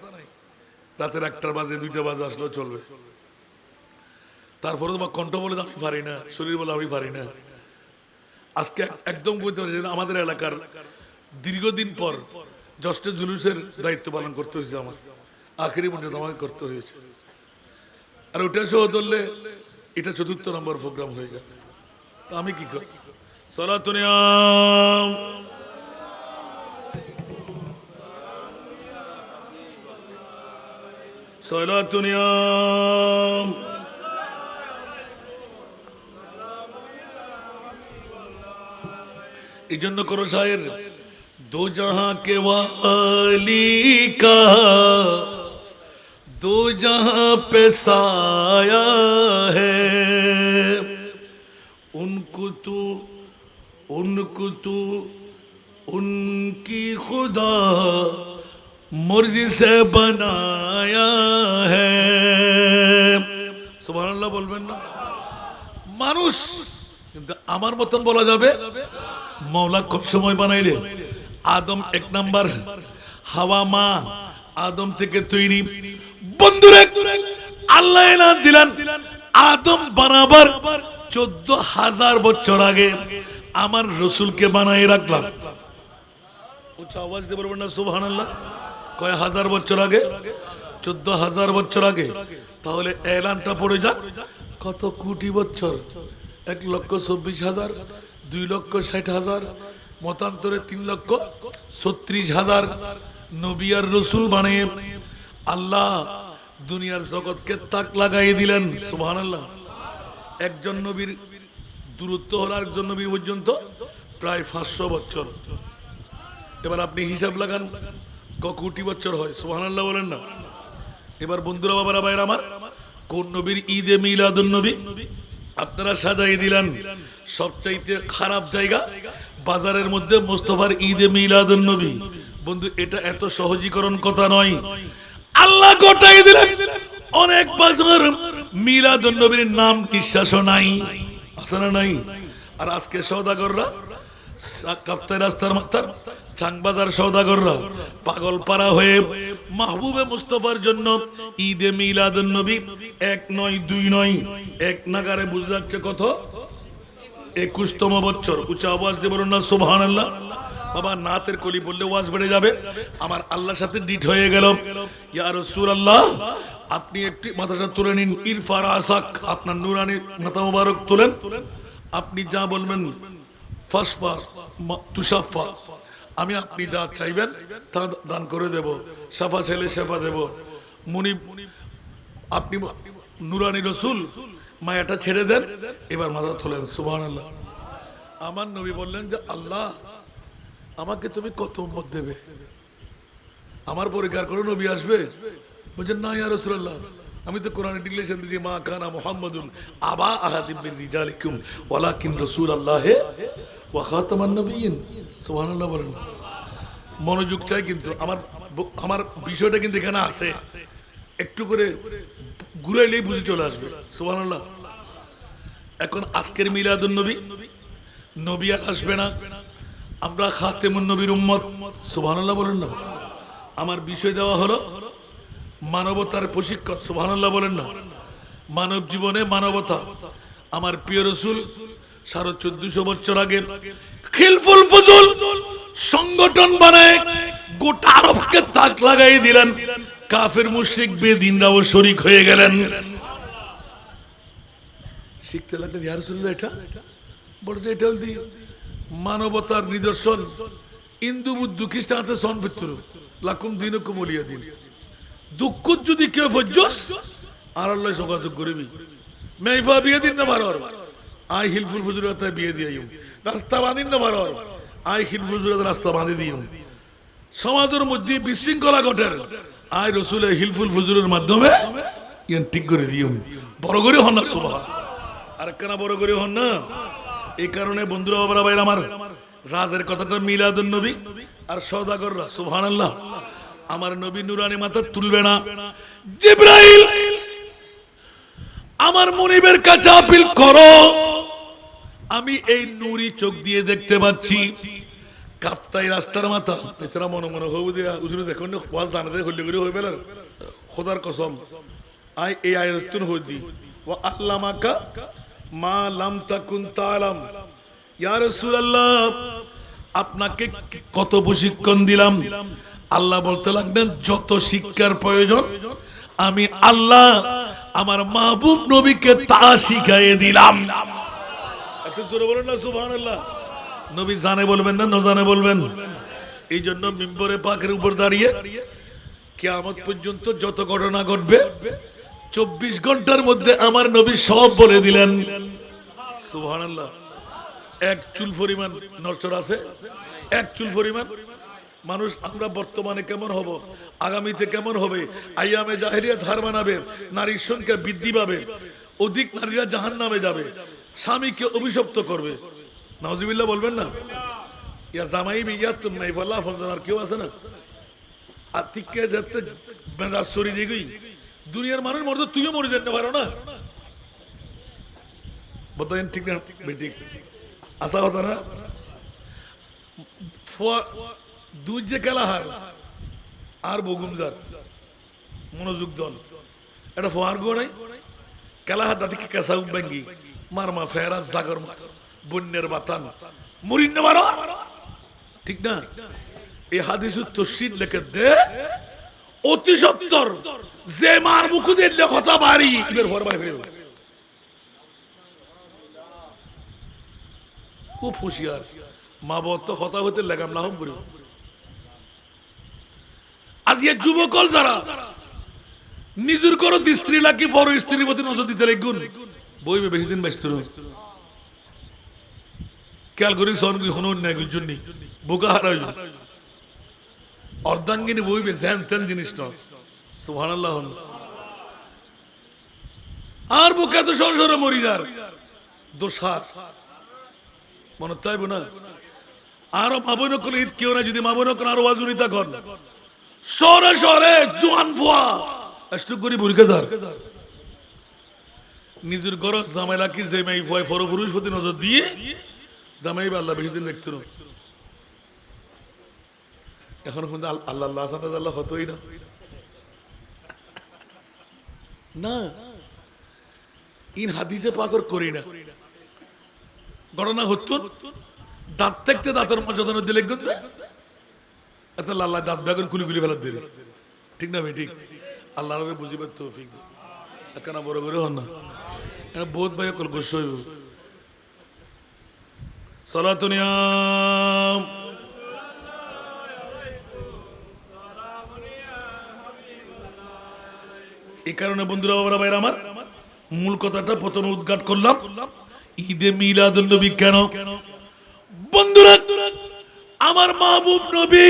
রাতের 1টা বাজে 2টা বাজে আসলেও চলবে তারপরে তোমার কণ্ঠ বলে আমি পারি না শরীর বলে আমি পারি না আজকে একদম বলতে পারি যে আমাদের এলাকার দীর্ঘদিন পর জ্যেষ্ঠ জুলুসের দায়িত্ব পালন করতে হয়েছে, আমার আখেরি মন্ডল আমাকে করতে হয়েছে। আর ওটা সহ ধরলে এটা ৪র্থ নম্বর প্রোগ্রাম হয়ে যাবে। তা আমি কি করি? সালাতুনিয়াম সালাতুনিয়াম এই জন্য করো শায়ের, দো জাহাঁ কে ওয়ালি কা दो जहां पे साया है, उनको तू उनकी खुदा मर्जी से बनाया है। सुबहानाल्लाह बोलবেন না? মানুষ কিন্তু আমার মতন বলা যাবে? মওলা কত সময় বানাইলে? আদম ১ নাম্বার, হাওয়া মা আদম থেকে তৈরি। বন্ধুরে আল্লাহ এলান দিলেন আদম বানাবার ১৪,০০০ বছর আগে আমার রসুলকে বানাই রাখলাম। উচ্চ আওয়াজ দিয়ে বলবেন না সুবহানাল্লাহ? কয় হাজার বছর আগে? ১৪,০০০ বছর আগে। তাহলে এলানটা পড়ে যাক কত কোটি বছর? ১,২৪,০০০, ২,৬০,০০০, মতান্তরে ৩,৩৬,০০০ নবী আর রসুল বানিয়ে আল্লাহ দুনিয়ার জগৎকে তাক লাগাই দিলেন। সুবহানাল্লাহ। একজন নবীর দূরত্ব হলো আরেকজন নবীর পর্যন্ত প্রায় ৫০০ বছর। এবার আপনি হিসাব লাগান ক কোটি বছর হয়? সুবহানাল্লাহ বলেন না? এবার বন্ধুরা বাবারা ভাইরা আমার, কোন নবীর ঈদে মিলাদুন নবী আপনারা সাজাই দিলেন? সবচাইতে খারাপ জায়গা বাজারের মধ্যে মুস্তাফার ঈদে মিলাদুন নবী। বন্ধু এটা এত সহজীকরণ কথা নয়। আল্লাহ গোটাই দিলেন অনেক বাজার মিলাদুন নবীর নাম নিঃশ্বাসও নাই, আছে না নাই? আর আজকে সওদাগররা কাফতায় রাস্তার মাস্তার চাংবাজার সওদাগররা পাগল পারা হয়ে মাহবুবে মুস্তাফার জন্য ঈদে মিলাদুন নবী ১ নয় ২ নয় ১ নাগারে বুঝে যাচ্ছে কত? ২১তম বছর। উচ্চ আওয়াজ দিয়ে বলুন না সুবহানাল্লাহ। বাবা নাতের কলি বললে ওয়াজ বেড়ে যাবে। আমার আল্লাহর সাথে ডিট হয়ে গেল। ইয়া রাসূলুল্লাহ আপনি একটু মাথাটা তুলে নিন, ইরফা রাসাক, আপনার নূরানি মাথা মোবারক তুলেন। আপনি যা বলবেন ফাসফা তুশাফা, আমি আপনি যা চাইবেন তা দান করে দেব। সাফা ছেলে শেফা দেব। মুনিব আপনি নূরানি রসুল মায়াটা ছেড়ে দেন, এবার মাথা তোলেন। সুবহানাল্লাহ। আমার নবী বললেন যে আল্লাহ আমাকে তুমি কত উম্মত দেবে? আমার পরীক্ষার করে নবী আসবে? বলছেন না ইয়া রাসূলুল্লাহ, আমি তো কোরআনে ডিক্লেরেশন দিয়েছি মা কানা মুহাম্মাদুন আবা আহাদিম মির রিজালিকুম ওয়ালাকিন রাসূলুল্লাহ ওয়া খাতামান নবিয়্যিন। সুবহানাল্লাহ বলেন। মনোযোগ চাই কিন্তু আমার বিষয়টা কিন্তু এখানে আছে, একটু করে ঘুরাইলেই বুঝে চলে আসবে। সুবহানাল্লাহ। এখন আজকের মিলাদুন নবী, নবী আর আসবে না, আমরা খাতেমুন নবীর উম্মত। সুবহানাল্লাহ বলেন না? আমার বিষয় দেওয়া হলো মানবতার প্রশিক্ষণ। সুবহানাল্লাহ বলেন না? মানব জীবনে মানবতা। আমার প্রিয় রাসূল ১৪৫০ বছর আগে খিলফুল ফুজুল সংগঠন বানায় গোটা আরবকে তাক লাগাই দিলেন। কাফের মুশরিক বেদিনরাও শরীক হয়ে গেলেন। শিখতে লাগলেন ইয়া রাসূলুল্লাহ এটা বড় যে এটা দি মানবতার নিদর্শন। হিন্দু বুদ্ধ খ্রিস্টানতে সন ভিতর লাকুম দিনুকুম ওলিয়া দিন। দুঃখ যদি কেউ ফজ্জস আর আল্লাহ যোগাযোগ করবি মেইফা বিয়ে দিন না বারর আই হিলফুল ফুজুরাতে বিয়ে দিয়াইম, রাস্তা বাঁধিন না বারর আই হিলফুল ফুজুরাতে রাস্তা বাঁধি দিইম। সমাজের মধ্যে বিশৃঙ্খলা ঘটে, আই রাসূল হিলফুল ফুজুরের মাধ্যমে ইয়ান ঠিক করে দিইম। বড় করে হন না সুবহান, আর কেনা বড় করে হন না। এই কারণে বন্ধুরা বাবারা ভাইরা আমার, রাজের কথাটা মিলাদুন নবী আর সওদাগররা। সুবহানাল্লাহ। আমার নবী নূরানি মাথা তুলবে না। জিবরাইল আমার মুনিবের কাছে আপিল করো, আমি এই নূরি চোখ দিয়ে দেখতে পাচ্ছি কাফতাই রাস্তার মাথা। এছাড়া মনে মনে হবু দিয়া উজুরে দেখুন ওয়াজ জানাতে হইলে করে হই বেলার খোদার কসম আই এই আয়াতুন হই দি ওয়া আল্লামাকা মা লাম তাকুন তাআলাম। ইয়া রাসূলুল্লাহ, আপনাকে কত প্রশিক্ষণ দিলাম। আল্লাহ বলতে লাগলেন, যত শিক্ষার প্রয়োজন আমি আল্লাহ আমার মাহবুব নবীকে তা শিখাইয়ে দিলাম। এত জোরে বলেন না সুবহানাল্লাহ। নবী জানে বলবেন না নজানে বলবেন? এই জন্য মিম্বরে পাকের উপর দাঁড়িয়ে কিয়ামত পর্যন্ত যত ঘটনা ঘটবে 24 ঘন্টার মধ্যে আমার নবী সব বলে দিলেন। সুবহানাল্লাহ। এক চুল পরিমাণ নড়চড় আছে? এক চুল পরিমাণ? মানুষ আমরা বর্তমানে কেমন হব, আগামীতে কেমন হবে, আইয়ামে জাহেলিয়াত হার মানাবে, নারীর সংখ্যা বৃদ্ধি পাবে, অধিক নারীরা জাহান্নামে যাবে, স্বামীকে অভিশপ্ত করবে। নাউজুবিল্লাহ বলবেন না? ইয়া জামাই বিয়া তুম নাই ফাল্লাহ ফনজার কেউ আছে না? আতিককে যেতে মেজাজ সরি দিগই দুনিয়ার মানুষ মরতে তুইও মরে যেতে পারো না। বলেন ঠিক না বেঠিক? আশা কথা না? দুই যে খেলাহার আর বগুমজার মনোযোগ দল এটা ফোয়ার গো নাই খেলাহার দাদিকে কেসা উঠবেঙ্গি মারমা ফেরাজ জাগর মতো বন্যের বাতান মরিন মারো, ঠিক না? এই হাদিস তফসির লিখে দে অতি সত্তর যে মার মুকুদের কথা বাড়ি এবার ভর বাড়ি ফেলে খুব হুঁশিয়ার। মা বাবা তো কথা হইতে লেগাম না হম করি। আজ এ যুবকল যারা নিজের করো স্ত্রী লাগি বড় স্ত্রীর প্রতি নজর দিতে লাগুন বইবে বেশি দিন ব্যস্ত খেয়াল করি সন হনুন নাই জন্য বোকা হারাই অর্ধাঙ্গিনী বইবে জ্যান তেন জিনিস নয়। সুবহানাল্লাহ। আর বোকা তো সর সরে মরিদার দোষা মনে তাইব না। আরো মাবন করলে ঈদ কেউ না যদি মাবন করে আরো ওয়াজুরিতা কর সরে সরে জোয়ান ফুয়া একটু করি বুড়িকেদার নিজের গরজ জামাইলা কি যে মাই ফুয়াই ফর পুরুষ প্রতি নজর দিয়ে জামাই বা আল্লাহ বেশি দিন দেখত এখন কিন্তু আল্লাহ আল্লাহ আসাদ আল্লাহ হতোই না না ইন হাদিসে পাকর করি না ঘটনা হতো দাঁত থাকতে দাঁতের মর্যাদা দিলে এত লাল্লা দাঁত বেগুন কুলি কুলি ফেলার দিলে ঠিক না ভাই? ঠিক। আল্লাহ রবে বুঝিবার তৌফিক কেন বড় করে হন না বহুত ভাই কল গোস্ব হইব সালাতুনিয়াম এই কারণে বন্ধুরা বাবারা ভাইরা আমার মূল কথাটা প্রথমে উদ্ঘাট করলাম ঈদে মিলাদুন নবী কেন বন্ধুরা আমার মাহবুব নবী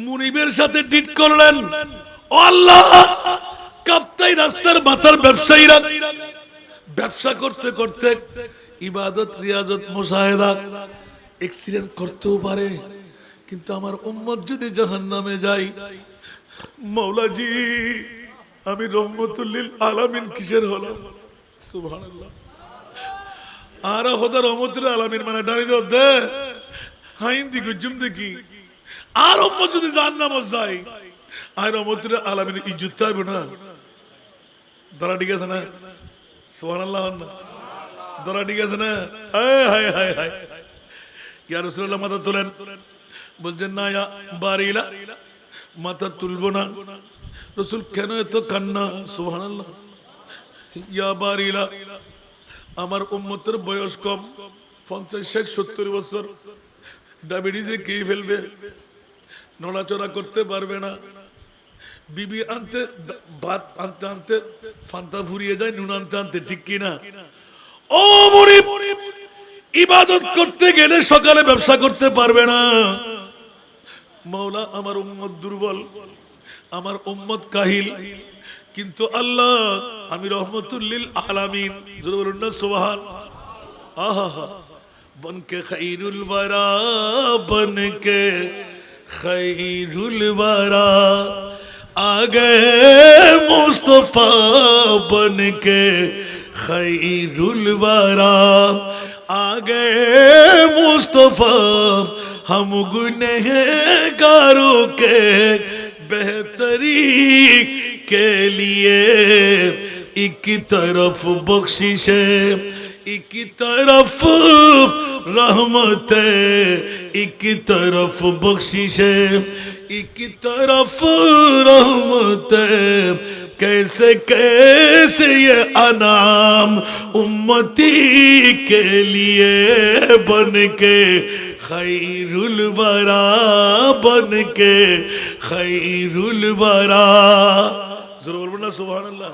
মুনিবের সাথে ডিট করলেন ও আল্লাহ কাপ্তাই রাস্তার মাথার ব্যবসায়ীরা ব্যবসা করতে করতে ইবাদত রিয়াজত মুশাহেদা এক্সিডেন্ট করতেও পারে কিন্তু আমার উম্মত যদি জাহান্নামে যায় মাওলাজি আমি রহমতুল লিল আলামিন কিসের হলাম? সুবহানাল্লাহ। আর খোদা রহমতুল আলামিন মানে দাঁড়িয়ে দাও দে হাইন দি গুজুম দেখি আর উম্মত যদি জাহান্নামে যায় আর রহমতুল আলামিন ইজ্জত পাবে না। ধরা ঠিক আছে না? সুবহানাল্লাহ। ধরা ঠিক আছে না? হায় হায় হায় হায় ইয়া রাসূলুল্লাহ মাথা তোলেন বলছেন না ইয়া বারিলা মাথা তুলবো না। রাসূল কেন এত কান্না? সুবহানাল্লাহ। ইয়া বারিলা আমার উম্মতের বয়স কম 50-60-70 বছর ডায়াবেটিসে কে ফেলবে নড়াচড়া করতে পারবে না বিবি আনতে ভাত আনতে আনতে ফান্তা ফুরিয়ে যায় নুন আনতে আনতে ঠিক কিনা? ও মুরিদ ইবাদত করতে গেলে সকালে ব্যবসা করতে পারবে না। মাওলা আমার উম্মত দুর্বল আমার উম্মত কাহিল কিন্তু আল্লাহ আমি রহমতুল লিল আলামিন জোরে বলুন না সুবহান। আহা বনকে খাইরুল ওয়ারা বনকে খাইরুল ওয়ারা আগে মুস্তফা বনকে খাইরুল ওয়ারা आगे मुस्तफा हम गुनहगारों के बेहतरी के लिए एक तरफ बख्शिशे एक तरफ रहमत एक तरफ बख्शिश एक तरफ रहमत कैसे कैसे ये अनाम उम्मती के लिए बन के खैरुल वरा बन के खैरुल वरा জোরে বলবেন না সুবহানাল্লাহ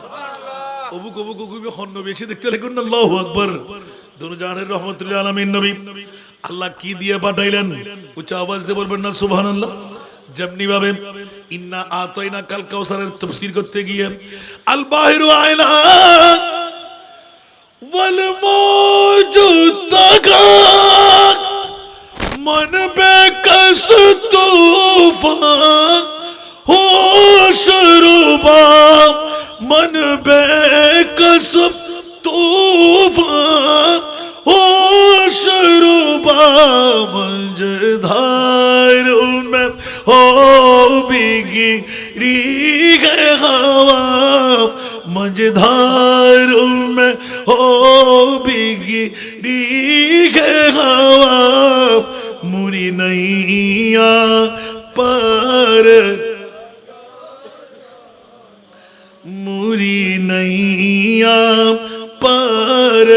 অবুক অবুক কবি খন নবী এসে দেখতে লাগেন না আল্লাহু আকবার দুনো জাহানের রহমাতুল আলামিন নবী আল্লাহ কি দিয়ে পাঠাইলেন উচ্চ আওয়াজ দিয়ে বলবেন না সুবহানাল্লাহ যেমনি ভাবে ইন্না আতাইনা কাল কাউসারের তাফসীর করতে গিয়ে আল বাহিরু আইনা ওয়াল মওজুদ তাকা मन बेकस तूफान हो शरुबा मन बेकस तूफान हो शरुबा मझधार में हो बिगी री हवा मझधार में हो बिगी री हवा मुरी नैया पर मुरी नैया पर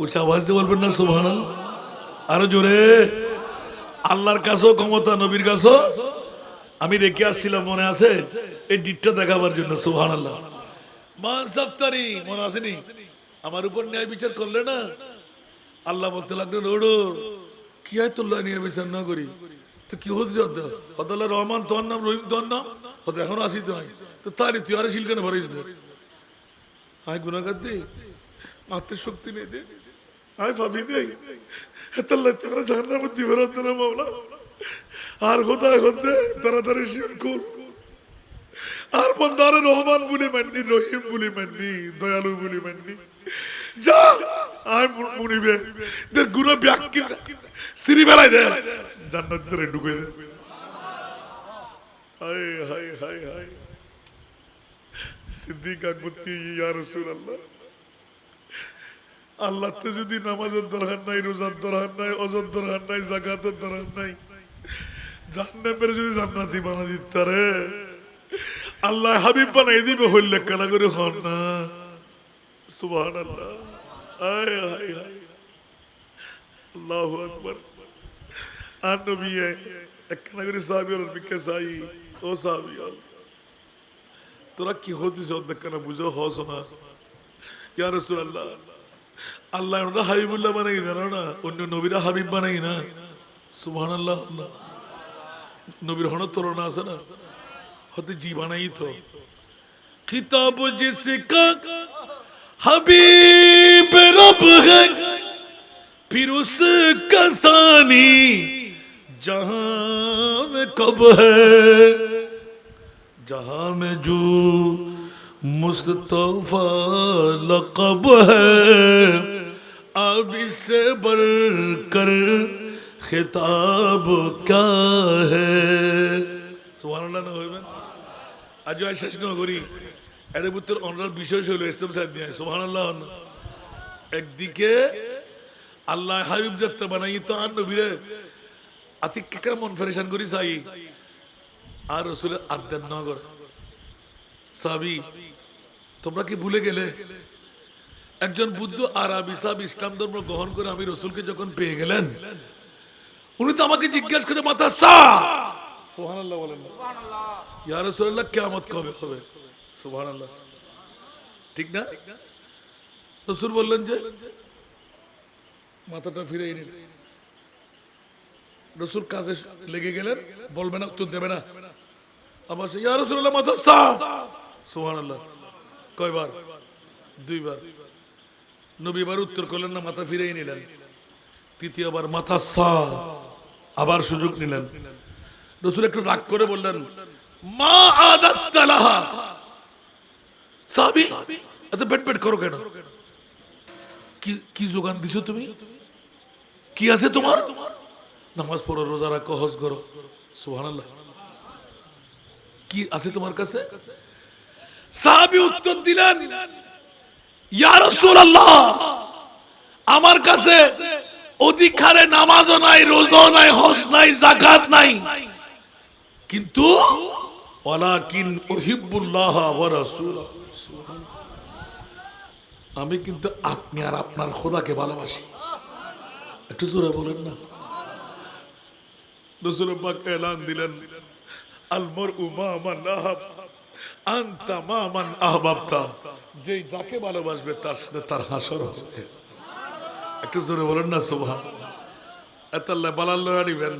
উচ্চ আওয়াজ দিয়ে বলবেন না সুবহানাল্লাহ আরো জোরে আল্লাহর কাছেও ক্ষমতা নবীর কাছেও আমি রেখে আসছিলাম মনে আছে এই ডিটটা দেখাবার জন্য সুবহানাল্লাহ মানসাফতারি মনে আসেনি আমার উপর ন্যায় বিচার করলে না আল্লাহ বলতে লাগলেন ওড়ো কি আয়াতুল্লাহ নিয়ে বিচার না করি তো কি হচ্ছে হদাল্লাহ রহমান তোর নাম রহিম তোর নাম হয়তো এখন আসি তো হয় তো তারই তুই আরে শিলকানে ভরিস দে আয় গুণাগার দে আত্মের শক্তি নেই দে আয় ভাবি দে হেতাল্লাহ তোরা জাহান্নামের মধ্যে ফেরত দে না মাওলা আর কোথায় হতে তাড়াতাড়ি শিল কর আর বন্দারে রহমান বলে মাননি রহিম বলে মাননি দয়ালু বলে মাননি যা আয় মুনিবে দের গুনাহ ব্যাখ্যা সিরি বেলায় দে জান্নাতের ঢুকে দে হায় হায় হায় হায় সিদ্দিক আকবরী ইয়া রাসূলুল্লাহ আল্লাহতে যদি নামাজের দরকার নাই রোজার দরকার নাই ওযুর দরকার নাই যাকাতের দরকার নাই জান্নাতের যদি জান্নাতি বানা দিতে রে আল্লাহ হাবিব বানাই দিবে হইলে কানা করে হন না সুবহানাল্লাহ আয় হায় হায় আল্লাহু আকবার আর নবী একখানা করে সাহাবী আর বিকে সাই ও সাহাবী তোরা কি হতিস দেখনা বুঝো হস না ইয়া রাসূলুল্লাহ আল্লাহ ওরা হাবিবুল্লাহ বানাই দেন না অন্য নবীরা হাবিব বানাই না সুবহানাল্লাহ নবীর হন তুলনা আছে না হতে জি বানাই তো खिताब जिसका हबीब रब है फिर उसका सानी जहां में कब है जहां में जो मुस्तफा लक़ब है अब इससे बढ़कर खिताब क्या है सुभान अल्लाह ना होइबेन आज आज শেষ না করি এর ভিতর অন্যান্য বিষয় হলো ইসলাম সাহেব নিয়ে সুবহানাল্লাহ একদিকে আল্লাহ হাবিব যাতে বানাই তো আর নবীরে আতিক কেমন ফেরেশান করি চাই আর রাসূলের আদেন না করে সাহাবী তোমরা কি ভুলে গেলে একজন বুদ্ধ আরবি সাহাবী ইসলাম ধর্ম গ্রহণ করে আমি রাসূলকে যখন পেয়ে গেলেন উনি তো আমাকে জিজ্ঞাসা করে মাথা সা সুবহানাল্লাহ বলেন সুবহানাল্লাহ ইয়া রাসূলুল্লাহ কিয়ামত কবে হবে সুবহানাল্লাহ ঠিক না রাসূল বললেন যে মাথাটা ফিরিয়ে নিন রাসূল কাজে লেগে গেলেন বলবে না উত্তর দেবে না আবার ইয়া রাসূলুল্লাহ মাথা সা সুবহানাল্লাহ কয়বার দুইবার নবী বার উত্তর করলেন না মাথা ফিরিয়ে নিলেন তৃতীয়বার মাথা সা আবার সুযোগ নিলেন রাসূল একটু রাগ করে বললেন মা আদাত লাহা সাহাবী এত বেট করো কেন কি কি যোগান দিছো তুমি কি আছে তোমার নামাজ পড়ো রোজা রাখো হজ করো সুবহানাল্লাহ কি আছে তোমার কাছে সাহাবী উত্তর দিলেন ইয়া রাসূলুল্লাহ, আমার কাছে অধিকারে নামাজও নাই, রোজাও নাই, হজ নাই, যাকাত নাই, কিন্তু ওয়ালাকিন উহিব্বুল্লাহ ওয়া রাসূলুহু, আমি কিন্তু আপনি আর আপনার খোদাকে ভালোবাসি। একটু জোরে বলেন না। রাসূল পাক এলান দিলেন, আল মারউ মা মান আহাব আনতা মা মান আহবাবতা, যেই যাকে ভালোবাসবে তার সাথে তার হাসর হবে। একটু জোরে বলেন না সুবহানাল্লাহ। এতাল্লাহ বালাল্লাহ আনিবেন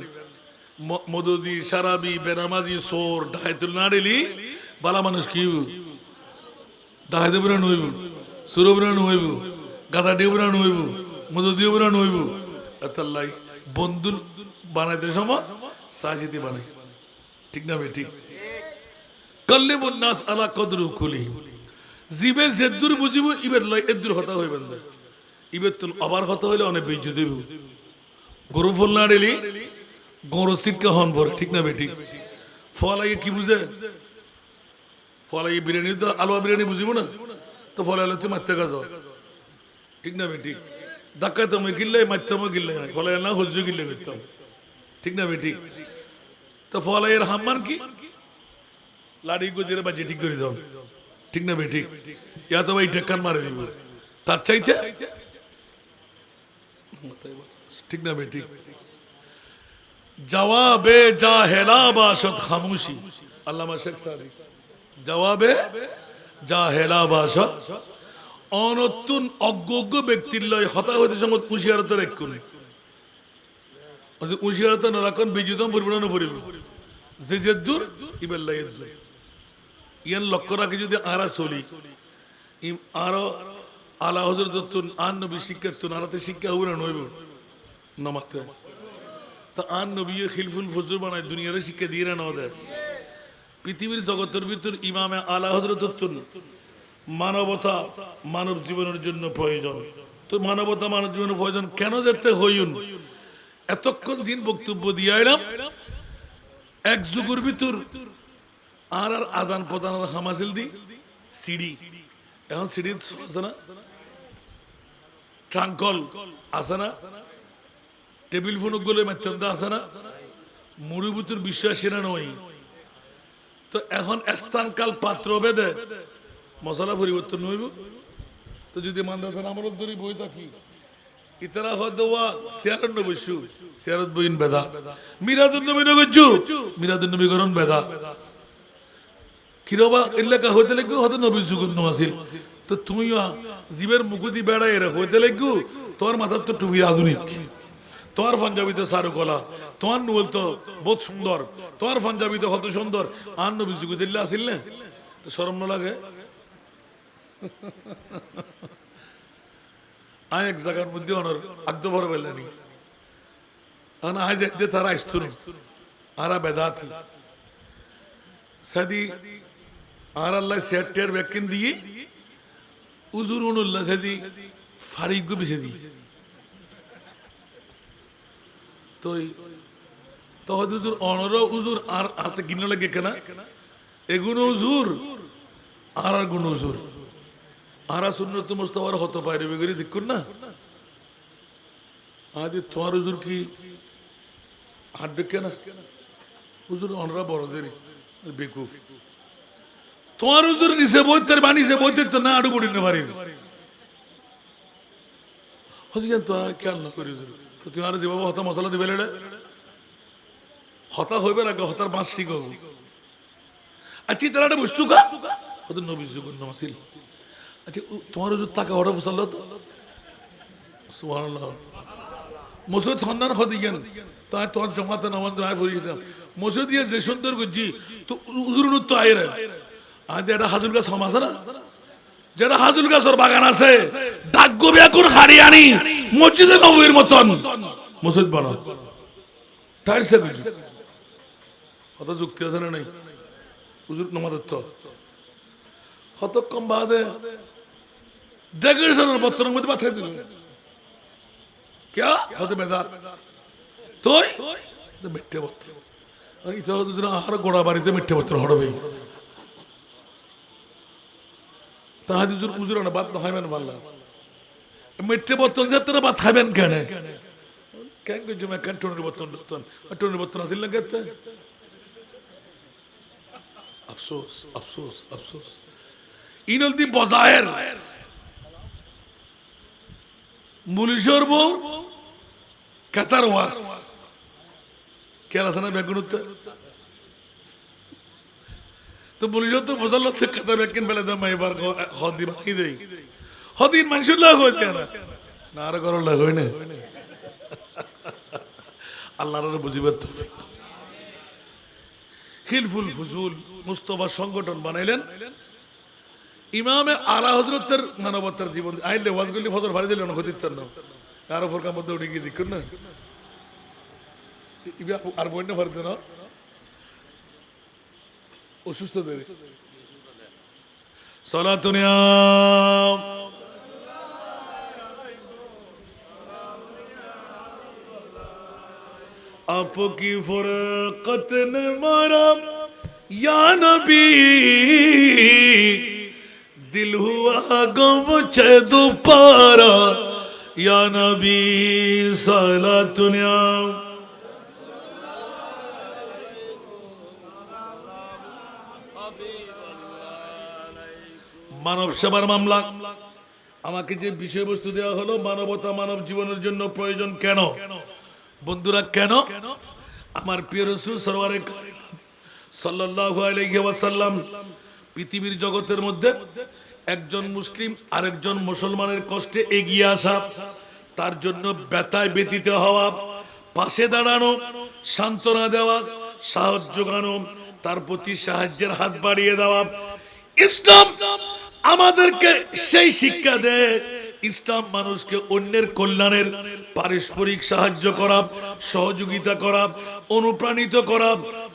মদুদি সারাবি বেনামাজি সোর ডাহাইতুল নাড়িলি বালা মানুষ কি ডাহাইতে বুড়া নইব, সুর বুড়া নইব, গাছা ডিউ বুড়া নইব, মদুদিও বুড়া নইব। এতাল্লাহ বন্ধু বানাইতে সময় সাজিতে বানাই, ঠিক না ভাই? ঠিক। কাল্লিমুন নাস আলা কদরু কুলিহিম, জিবে যেদুর বুঝিব ইবের লাই এদুর হতা হইবেন না। ইবের তুল আবার হতা হইলে অনেক বেইজ্জত দেব। গরু ফল না দিলি গরু সিটকে হন পরে, ঠিক না ভাই? ঠিক। ফল আগে কি বুঝে? ফল আগে বিরিয়ানি তো আলুয়া বিরিয়ানি বুঝিব না তো ফল আলো তুই মারতে গাছ, ঠিক না ভাই? ঠিক। ধাক্কাতে আমি গিললে মারতাম গিললে ফলে না হজ্জ গিললে করতাম, ঠিক না ভাই? ঠিক। তো ফল এর হাম্মান কি লাড়ি গদিরে বাজে ঠিক করে দাও, ঠিক না ভাই? ঠিক। ইয়া তো ভাই ঢেকান মারে দিব তার চাইতে, ঠিক না ভাই? ঠিক। জবাবে জাহেলা বাশত খামোশি, আল্লামা শেখ সাদি, জবাবে জাহেলা বাশত, অনতুন অজ্ঞ ব্যক্তির লয় হতা হইতে সময় হুঁশিয়ারতা রাখুন। হুঁশিয়ারতা না রাখুন বিজিতম পরিবর্তন পরিব, যে যে দূর ইবেল্লা দূর ইয়ান লক্ষ্য রাখি যদি আরা চলি আরো আলা হযরত আন নবী শিক্ষাতুন আরাতে শিক্ষা হইরা নইব না মাত্র তা আন নবী খিলফুল ফজর বানায় দুনিয়ার শিক্ষা দিয়ে না ওদের। পৃথিবীর জগতের ভিতর ইমামে আলা হযরত মানবতা মানব জীবনের জন্য প্রয়োজন। তো মানবতা মানব জীবনের প্রয়োজন কেন যেতে হইউন? এতক্ষণ দিন বক্তব্য দিয়ে আইলাম, এক যুগের ভিতর আর আর আদান প্রদান হামাজিল দি সিডি, এখন সিডি আছে না, ট্রাঙ্কল আছে না, টেবিল ফোন গুলো মাধ্যম আছে না, মুড়ি ভিতর বিশ্বাসী না নয়। তো এখন স্থানকাল পাত্র বেদে মশলা পরিবর্তন হইব। তো যদি মানদাতেন আমার ধরি বই থাকি ইতারা হদওয়া সিয়ারত নবীশু সিয়ারত বইন বেদা, মিরাদুন নবী নগজু মিরাদুন নবী করন বেদা, কিরবা এলাকা হইতে লাগবে হয়তো নবী যুগুন নমাসিল। তো তুমিও জীবের মুকুদি বেড়াই এরা হইতে লাগবো, তোর মাথার তো টুপি আধুনিক, তোমার পাঞ্জাবিতে চারুকলা, তোমার নুল তো বহুত সুন্দর, তোমার পাঞ্জাবিতে কত সুন্দর, আর নবী যুগ দিল্লা আসিল না, তো শরম না লাগে? আয় এক জায়গার মধ্যে অনর আগদ ভরে বেলেনি আয় যে তারা আসতো আরা বেদাতি সাদি আর আল্লাহ সেটের ব্যাকিন দিয়ে উজুর উনুল্লাহ সাদি ফারিক বেছে দি তো হুজুর অনর উজুর আর হাতে কিনে লাগে কেনা এগুলো উজুর আর আর গুণ উজুর আরা সুন্নত মুস্তাফার হতে পারে বেগরি দেখুন না আদি তোমার হুজুর কি হাত ডেকে না হুজুর অনরা বড়দের বেকুফ তোমার হুজুর নিচে বইতের বানিয়েছে বইতের তো না আড়ু পড়ি না পারি হুজুর তো খেয়াল না করি হুজুর তো তোমার যেভাবে হতা মশলা দিবে হতা হইবে না হতার বাঁশ শিখ আচ্ছা তারা একটা বস্তু কা হয়তো নবী যুগুন নমাসিল আচ্ছা তোমার হুজুর তাকে অর্ডার ফসল তো সুবহানাল্লাহ মসজিদ খন্দান হতে গেল তাই তোর জমাতে নামাজ আয় পড়িয়েছিলাম মসজিদ দিয়ে যে সুন্দর করছি তো হুজুর তো আইরে আজ একটা হাজুল গাছ হম আছে না যেটা হাজুল গাছের বাগান আছে ডাকগো বেকুর হারিয়ানি মসজিদে নবীর মতন মসজিদ বানাও টাইলসে কত যুক্তি আছে না নাই হুজুর নামাজের তো কত কম বাদে ডেকোরেশনের বর্তমানের মধ্যে পাঠিয়ে দিল क्या হতে বেদা তোই মিথ্যে বলতে আর ইতা হতে আর গোড়া বাড়িতে মিথ্যে বলতে হড়বে তাহাজুর উজুর না ভাত না খাইবেন পারলা মেট্রে বর্তন যাতে ভাত খাইবেন কেন কেন জমা কেন টনের বর্তন আসিল না কেতে আফসোস আফসোস আফসোস ইনল দি বজায়ের মুলিশর বউ কাতার ওয়াস কে আছে না বেগুনুত তো মুলিশর তো ফসল কাতার বেকিন ফেলে দাম এবার হদি বাকি দেই হদিন মানুষের লাগ হইতে না আর করার লাগ হয় না আল্লাহর বুঝিবার তৌফিক হিলফুল ফুজুল মুস্তাফা সংগঠন বানাইলেন ইমামে আলা হযরতের মানবতার জীবন আইলে ওয়াজগুলি ফজর ফাড়ি দিলেন হদিতার নাম আর ফরকার মধ্যে উঠে গিয়ে দেখুন না আর বইনা ফাড়তে না অসুস্থ দেবে সালাতুনিয়া आपकी फुरकत ने मारा या नबी दिल हुआ गम चे दोबारा या नबी सलातुनिया মানব সেবার মামলা আমাকে যে বিষয়বস্তু দেওয়া হলো মানবতা মানব জীবনের জন্য প্রয়োজন কেন বন্ধুরা কেন আমার প্রিয় রাসূল সরওয়ারে সাল্লাল্লাহু আলাইহি ওয়াসাল্লাম পৃথিবীর জগতের মধ্যে একজন মুসলিম আরেকজন মুসলমানের কষ্টে এগিয়ে আসা তার জন্য ব্যথায় ব্যথিত হওয়া পাশে দাঁড়ানো সান্ত্বনা দেওয়া সাহায্য জোগানো তার প্রতি সাহায্যের হাত বাড়িয়ে দেওয়া ইসলাম আমাদেরকে সেই শিক্ষা দেয় ইসলাম মানুষকে অন্যের কল্যাণের পারস্পরিক সাহায্য করা সহযোগিতা করা অনুপ্রাণিত করা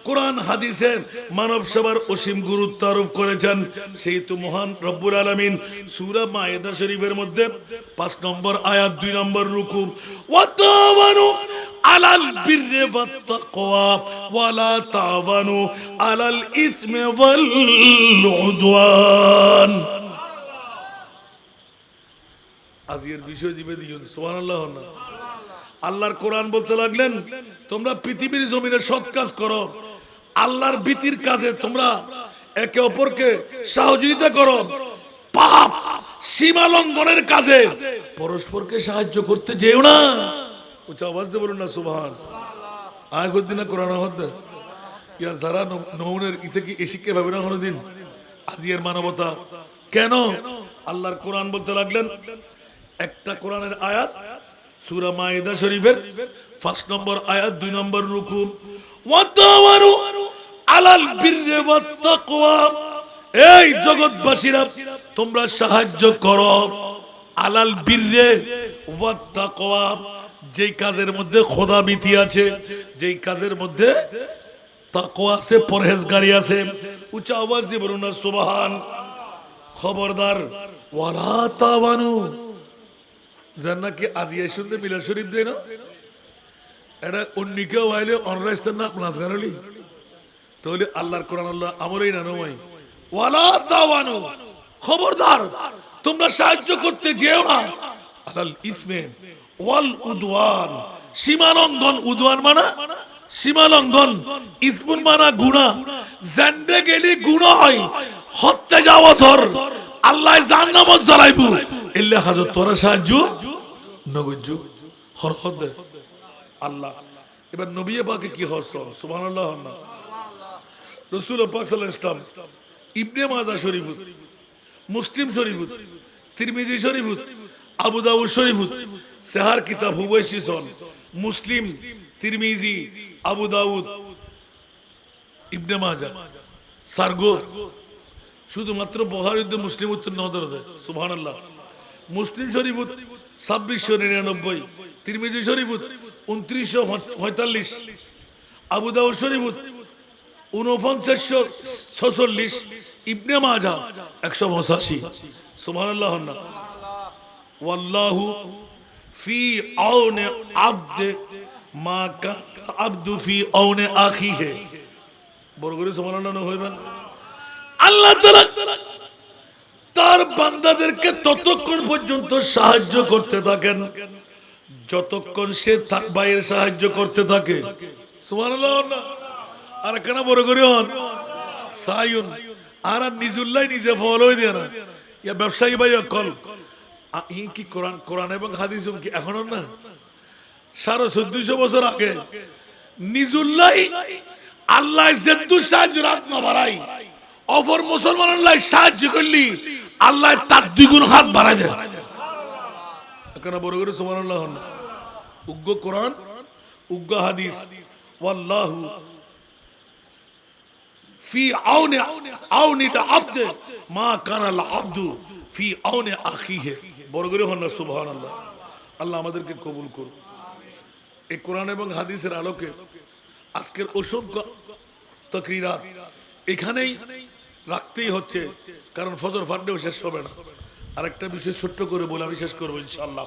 কোরআন হাদিসে মানব সেবার অসীম গুরুত্ব আরোপ করেছেন সেই তো মহান রব্বুল আলামিন সূরা মায়েদা শরীফের মধ্যে 5 নম্বর আয়াত 2 নম্বর রুকু ওয়াতাওয়ানু আলাল বিররি ওয়াত তাকওয়া ওয়ালা তাওয়ানু আলাল ইসমি ওয়াল উদওয়ান আজির বিষয় জিবে দিন সুবহানাল্লাহ না আল্লাহর কোরআন বলতে লাগলেন তোমরা পৃথিবীর জমিনে সৎ কাজ করো আল্লাহর ভীতির কাজে তোমরা একে অপরকে সহযোগিতা করো পাপ সীমা লঙ্ঘনের কাজে পরস্পরকে সাহায্য করতে যেও না উচ্চ আওয়াজ দিয়ে বলুন না সুবহান আয় করদিন না কোরআন হদ্দে ইয়া যারা নৌনের ইতে কি এসিকে ভাবে না কোনোদিন আজির মানবতা কেন আল্লাহর কোরআন বলতে লাগলেন একটা কোরআনের আয়াত সূরা মায়েদা শরীফের 5 নম্বর আয়াত 2 নম্বর রুকু ওয়াতাওয়ানু আলাল বিররি ওয়াত তাকওয়া এই জগৎবাসীরা তোমরা সাহায্য করো আলাল বিররি ওয়াত তাকওয়া যেই কাজের মধ্যে খোদাভীতি আছে যেই কাজের মধ্যে তাকওয়া আছে পরহেজগারি আছে উচ্চ আওয়াজ দিয়ে বলুন না সুবহান খবরদার ওয়ালা তাওয়ানু জান্না কি আজিয়া শুনতে মিলা শরীফ দেয় না এটা অন্যকেও আইলে অনরাইস্তার না নাচ গানলি তাহলে আল্লাহর কোরআন আল্লাহ আমরেই না নয় ওয়ালা তাওয়ানু খবরদার তোমরা সাহায্য করতে যেও না আলাল ইসমে ওয়াল উদওয়ান সীমা লঙ্ঘন উদওয়ান মানে সীমা লঙ্ঘন ইসমুন মানে গুনাহ জানতে গেলে গুনাহ হয় হত্যা যাওয়া ধর আল্লাহ জাহান্নামে জ্বালাইবো ইল্লা হাজত তোরা সাহায্য নগজু হরহদ আল্লাহ এবার নবী পাকে কি হস সুবহানাল্লাহ না রাসূল পাক সাল্লাল্লাহু আলাইহি ওয়াসাল্লাম ইবনে মাজাহ শরীফ মুসলিম শরীফ তিরমিজি শরীফ আবু দাউদ শরীফ সাহার কিতাব হুবাইশি সন মুসলিম তিরমিজি আবু দাউদ ইবনে মাজাহ সারগো শুধুমাত্র বুখারী ও মুসলিম উত্তর নদর দেয় সুবহানাল্লাহ মুসলিম শরীফ 2699 তিরমিজি শরীফ 2945 আবু দাউদ শরীফ 4946 ইবনে মাজাহ 185 সুবহানাল্লাহ না ওয়াল্লাহু ফি আউনি আবদ মা কান আবদু ফি আউনি আখিহি বড় করে সুবহানাল্লাহ হইবেন আল্লাহ তাআলা তার বান্দাদেরকে ততক্ষণ পর্যন্ত সাহায্য করতে থাকেন যতক্ষণ সে ভাইয়ের সাহায্য করতে থাকে। সুবহানাল্লাহ। আর কেন বড় করে হন সায়ুন আর নিজুল্লাহ নিজে ফলো দিয়ে না ইয়া ব্যবসায়ী ভাই কল কি কোরআন কোরআন এবং হাদিস কি এখনো না 1450 বছর আগে নিজুল্লাহ আল্লাহ যেহেতু সাহায্য রাত না বাড়াই অপর মুসলমানরা সাহায্য করলি আল্লাহ তার দ্বিগুণ হাত বাড়ায় দেয়। কেন বড় করে সুবহানাল্লাহ হন উগ্র কোরআন উগ্র হাদিস ওয়াল্লাহু ফি আউনি আউনি আব্দ মা কানা আল আব্দু ফি আউনি আখিহি। বড় করে হন না সুবহানাল্লাহ। আল্লাহ আমাদেরকে কবুল করুন। এই কোরআন এবং হাদিসের আলোকে আজকের অসংখ্য তাকরিরাত এখানেই রাখতেই হচ্ছে, কারণ ফজর ফান্ডেও শেষ হবে না। আরেকটা বিষয় ছোট্ট করে বলে আমি শেষ করবো ইনশাআল্লাহ।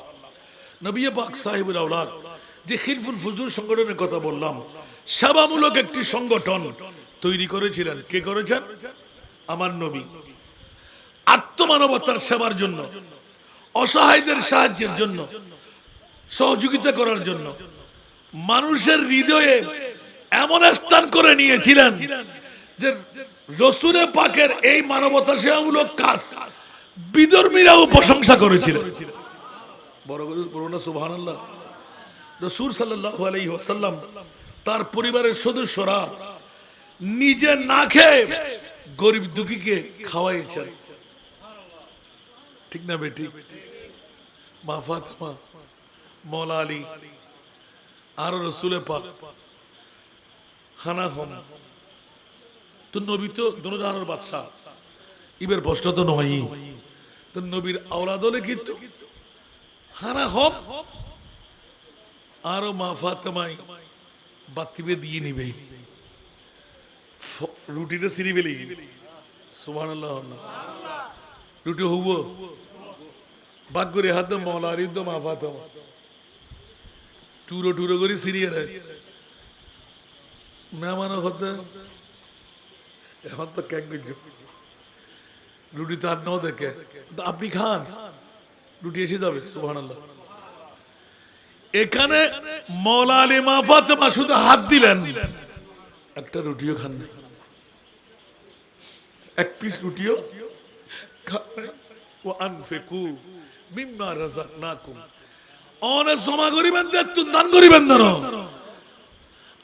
নবী পাক সাহিবুল আওলাদ যে খিলফুল ফুজুর সংগঠনের কথা বললাম, সেবামূলক একটি সংগঠন তৈরি করেছিলেন। কে করেছেন? আমার নবী। আত্মমানবতার সেবার জন্য, অসহায়দের সাহায্যের জন্য, সহযোগিতা করার জন্য, মানুষের হৃদয়ে এমন স্থান করে নিয়েছিলেন যে রাসূল পাকের এই মানবতা সেবামূলক কাজ বিধর্মীরাও প্রশংসা করেছিলেন। বড় বড় না সুবহানাল্লাহ। রাসূল সাল্লাল্লাহু আলাইহি ওয়াসাল্লাম তার পরিবারের সদস্যরা নিজে না খেয়ে গরিব দুঃখীকে খাওয়াইছেন। ঠিক না বেটি? মা ফাতেমা, মওলা আলী আর রাসূল পাক খানা হম তো নবী তো দুনিয়ার বাদশা, ইবের প্রশ্ন তো নয় তো নবীর আওলাদ হলে কিন্তু খানা হম আরো মা ফাতেমাই বাতিবে দিয়ে নিবে রুটিটা সিঁড়ি ফেলে। সুবহানাল্লাহ। রুটি হব বাক করে হাত মওলা আলী তো মা ফাতেমা টুরো টুরো করে সিরিয়ে দেয় মেহমানও হতে। এখন তো ক্যাং রুটি তো আর নাও দেখে আপনি খান, রুটি এসে যাবে। সুবহানাল্লাহ। এখানে মওলা আলী মা ফাতেমা শুধু হাত দিলেন, একটা রুটিও খান না, এক পিস রুটিও খান না। ও আনফিকু মিম্মা রাযাকনাকুম, অনেক জমা করিবেন তুই দান করিবেন না।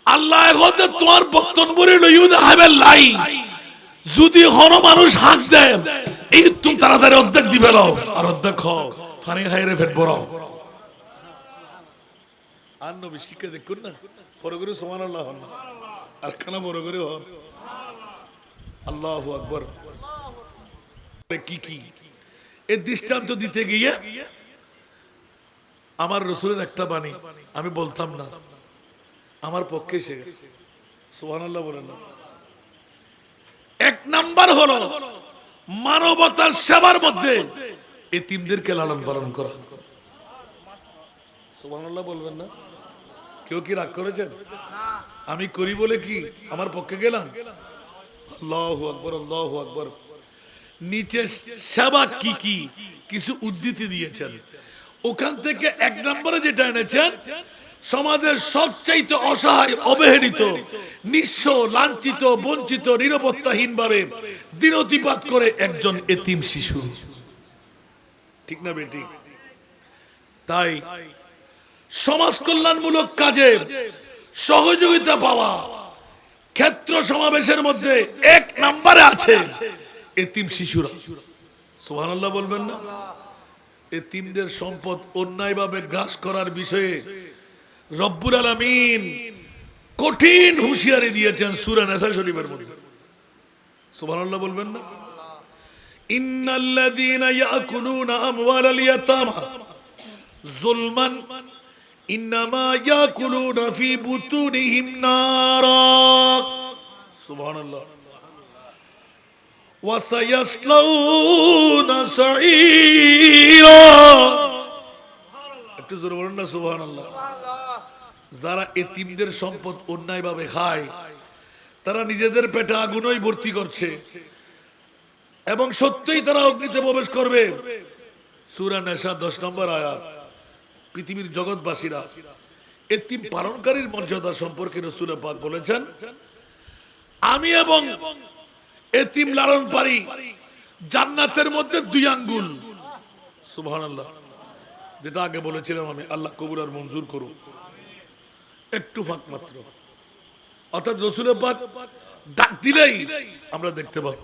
আল্লাহ এখন তোমার বক্তব্য লইউদ হবে লাই, যদি হন মানুষ হাঁক দেয় এই তুমি তাড়াতাড়ি অর্ধেক দিবে লও আর অর্ধেক খাও, ফানি খাইরে পেট ভরাও। আর নবী শিক্ষা দেখুন না, বড় করে সুবহানাল্লাহ হন আর খানা বড় করে হন আল্লাহু আকবার। কি কি এই দৃষ্টান্ত দিতে গিয়ে আমার রাসূলের একটা বাণী আমি বলতাম না, আমার পক্ষে সে। সুবহানাল্লাহ বলেন না। এক নাম্বার হলো মানবতার সেবার মধ্যে এতিমদেরকে লালন পালন করা। সুবহানাল্লাহ বলবেন না? কেউ কি রাগ করেছেন? আমি করি বলে কি আমার পক্ষে গেলাম? আল্লাহু আকবার, আল্লাহু আকবার। নিচে সেবা কি কি কিছু উদ্ধৃতি দিয়েছেন, ওখান থেকে এক নম্বরে যেটা এনেছেন, সমাজের সবচাইতে অসহায়, অবহেলিত, নিঃস্ব, লাঞ্ছিত, বঞ্চিত, নিরাপত্তাহীন ভাবে দিনতিপাত করে একজন এতিম শিশু। ঠিক না বেটি? তাই সমাজ কল্যাণমূলক কাজে সহযোগিতা পাওয়া ক্ষেত্র সমাবেশের মধ্যে এক নম্বরে আছে এতিম শিশুরা। সুবহানাল্লাহ বলবেন না? এতিমদের সম্পদ অন্যায়ভাবে গ্রাস করার বিষয়ে রব্বুল আলামিন কঠিন হুঁশিয়ারি দিয়েছেন সূরা নিসা শরীফের মধ্যে। সুবহানাল্লাহ বলবেন না? ইন্নাল্লাযীনা ইয়াকুলুনা আমওয়ালাল ইয়াতামা যুলমান ইন্নামা ইয়াকুলুনা ফি বুতুনিহিম নারা। সুবহানাল্লাহ। ওয়া সায়াসলাউনা সাঈরা। একটু জোরে বলুন না সুবহানাল্লাহ। যারা এতিমদের সম্পদ অন্যায়ভাবে খায় তারা নিজেদের পেটে আগুনই ভর্তি করছে, এবং সত্যিই তারা অগ্নিতে প্রবেশ করবে। সূরা নিসা 10 নম্বর আয়াত। পৃথিবীর জগৎবাসীরা এতিম পালনকারীর মর্যাদা সম্পর্কে রাসূল পাক বলেছেন, আমি এবং এতিম লালন পারি জান্নাতের মধ্যে 2 আঙ্গুল। সুবহানাল্লাহ। যেটা আগে বলেছিলাম আমি, আল্লাহ কবুল আর মঞ্জুর করুন। একটু ফাঁক মাত্র, অর্থাৎ রাসূল পাক ডাক দিলেই আমরা দেখতে পাব।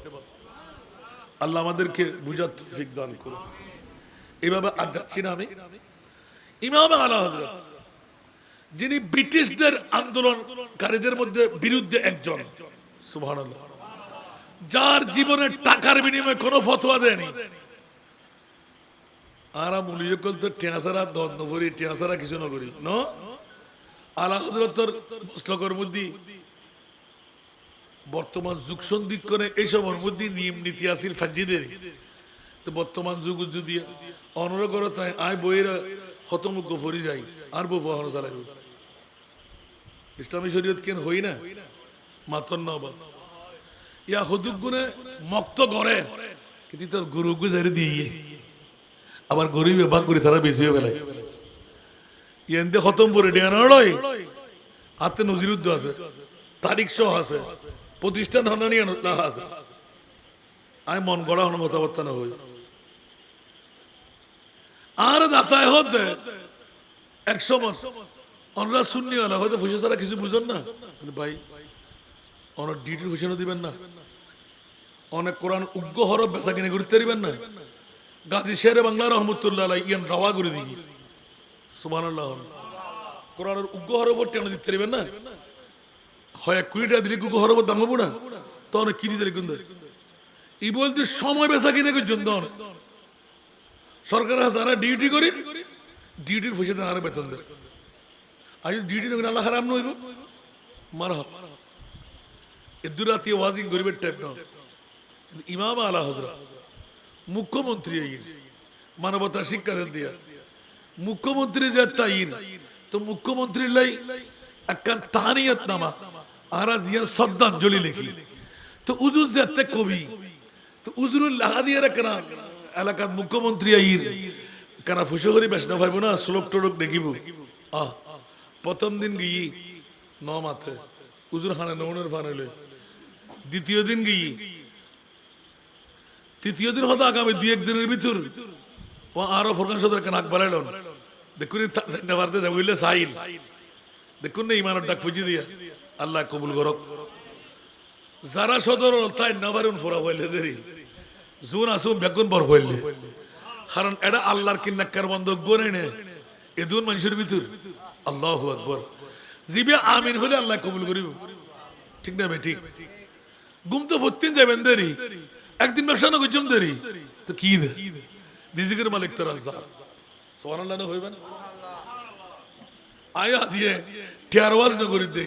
আল্লাহ আমাদেরকে বুঝার তৌফিক দান করুন। এইভাবে আজ যাচ্ছি না আমি। ইমাম আলা হযরত, যিনি ব্রিটিশদের আন্দোলনকারীদের মধ্যে বিরুদ্ধে একজন, সুবহানাল্লাহ, যার জীবনে টাকার বিনিময়ে কোনো ফতোয়া দেয়নি। আরা মুলিয়কল তো টিয়াসারা দন্দ করি, টিয়াসারা কিছু না করি ন। আলা হযরতর মসলকের মধ্যে বর্তমান যুগ সন্ধিক করে এই সময়ের মধ্যে নিয়ম নীতি আসিল ফাজিদের। তো বর্তমান যুগ যদি অনুরোধ করো তাই আয় বইয়েরা হতমুখ ফরি যাই আর বউ হন চালাই। ইসলামী শরীয়ত কেন হই না মাতন নবা ইয়া হদুক গুনে মক্ত করে কিন্তু তোর গুরু গুজারি দিয়ে আবার গরিব ভাগ করি তারা বেশি হয়ে গেলে ইয়েন্দে খতম করে দেয়া নয়। হাতে নজিরুদ্দ আছে, তারিখ সহ আছে, প্রতিষ্ঠান হনানি আছে। আমি মন গড়া হন কথাবার্তা না হই আর দাতায় হতে 100 মাস অনরা শুননি হলো হয়তো ফুসে ছাড়া কিছু বুঝেন না ভাই। অনেক ডিউটির ফুসানো দিবেন না, অনেক কোরআন উগ্র হরফ বেচা কিনে করতে দিবেন না। গাজী শেরে বাংলা রহমতুল্লাহ আলাইহি ইয়ান রাওয়া করে দিই সুবহানাল্লাহ। কোরআনের উগ্র হরফ টেনে দিতে দিবেন না। হয় 20 টাকা দিলে উগ্র হরফ দাম হবো না তো অনেক কি দিতে কিন্তু ই বলতে সময় বেচা কিনে করছেন তো অনেক সরকার যারা ডিউটি করি ডিউটির ফুসে দেন আরো বেতন দেয়। আর যদি ডিউটি না করে আল্লাহ হারাম নইব মারা এ দুরাতি ওয়াজিং গরিবের টাইপ না। ইমাম আলা হযরত মুখ্যমন্ত্রী মানবতা শিক্ষা দেন দিয়া মুখ্যমন্ত্রী যে তাইন তো মুখ্যমন্ত্রীর লাই একখান তাহানিয়াত নামা আর জিয়া শ্রদ্ধাঞ্জলি লিখি তো উজুর যাতে কবি তো উজুরুল লাগা দিয়ে রাখনা এলাকার মুখ্যমন্ত্রী আইর কেন ফুসে করি বেশ না ভাইব না শ্লোক টোলক দেখিব। প্রথম দিন গিয়ে ন মাথে উজুর খানে নৌনের ফানেলে, দ্বিতীয় দিন গিয়ে, তৃতীয় দিন হতো আগামী 2-1 দিনের ভিতর ও আরো ফরকান সদর কেন আক বাড়াইল দেখুন পারতে যাবলে সাইল দেখুন না ইমানের ডাক ফুজি দিয়া আল্লাহ কবুল করক। যারা সদর তাই নাবারুন ফোরা হইলে দেরি জোন আসুন বেগুন বর হইলে কারণ এটা আল্লাহর কিন্নাকার বন্ধ গনে নে এদুন মানুষের ভিতর আল্লাহু আকবার জিবে আমিন হলে আল্লাহ কবুল করিব। ঠিক না ভাই? ঠিক। গুম তো ফতিন যাবেন দেরি, একদিন ব্যবসা না করছম দেরি তো কি দে রিজিকের মালিক তো রাজ্জাক সুবহানাল্লাহ না হইবেন। আয় আজিয়ে টিয়ার ওয়াজ না করি দে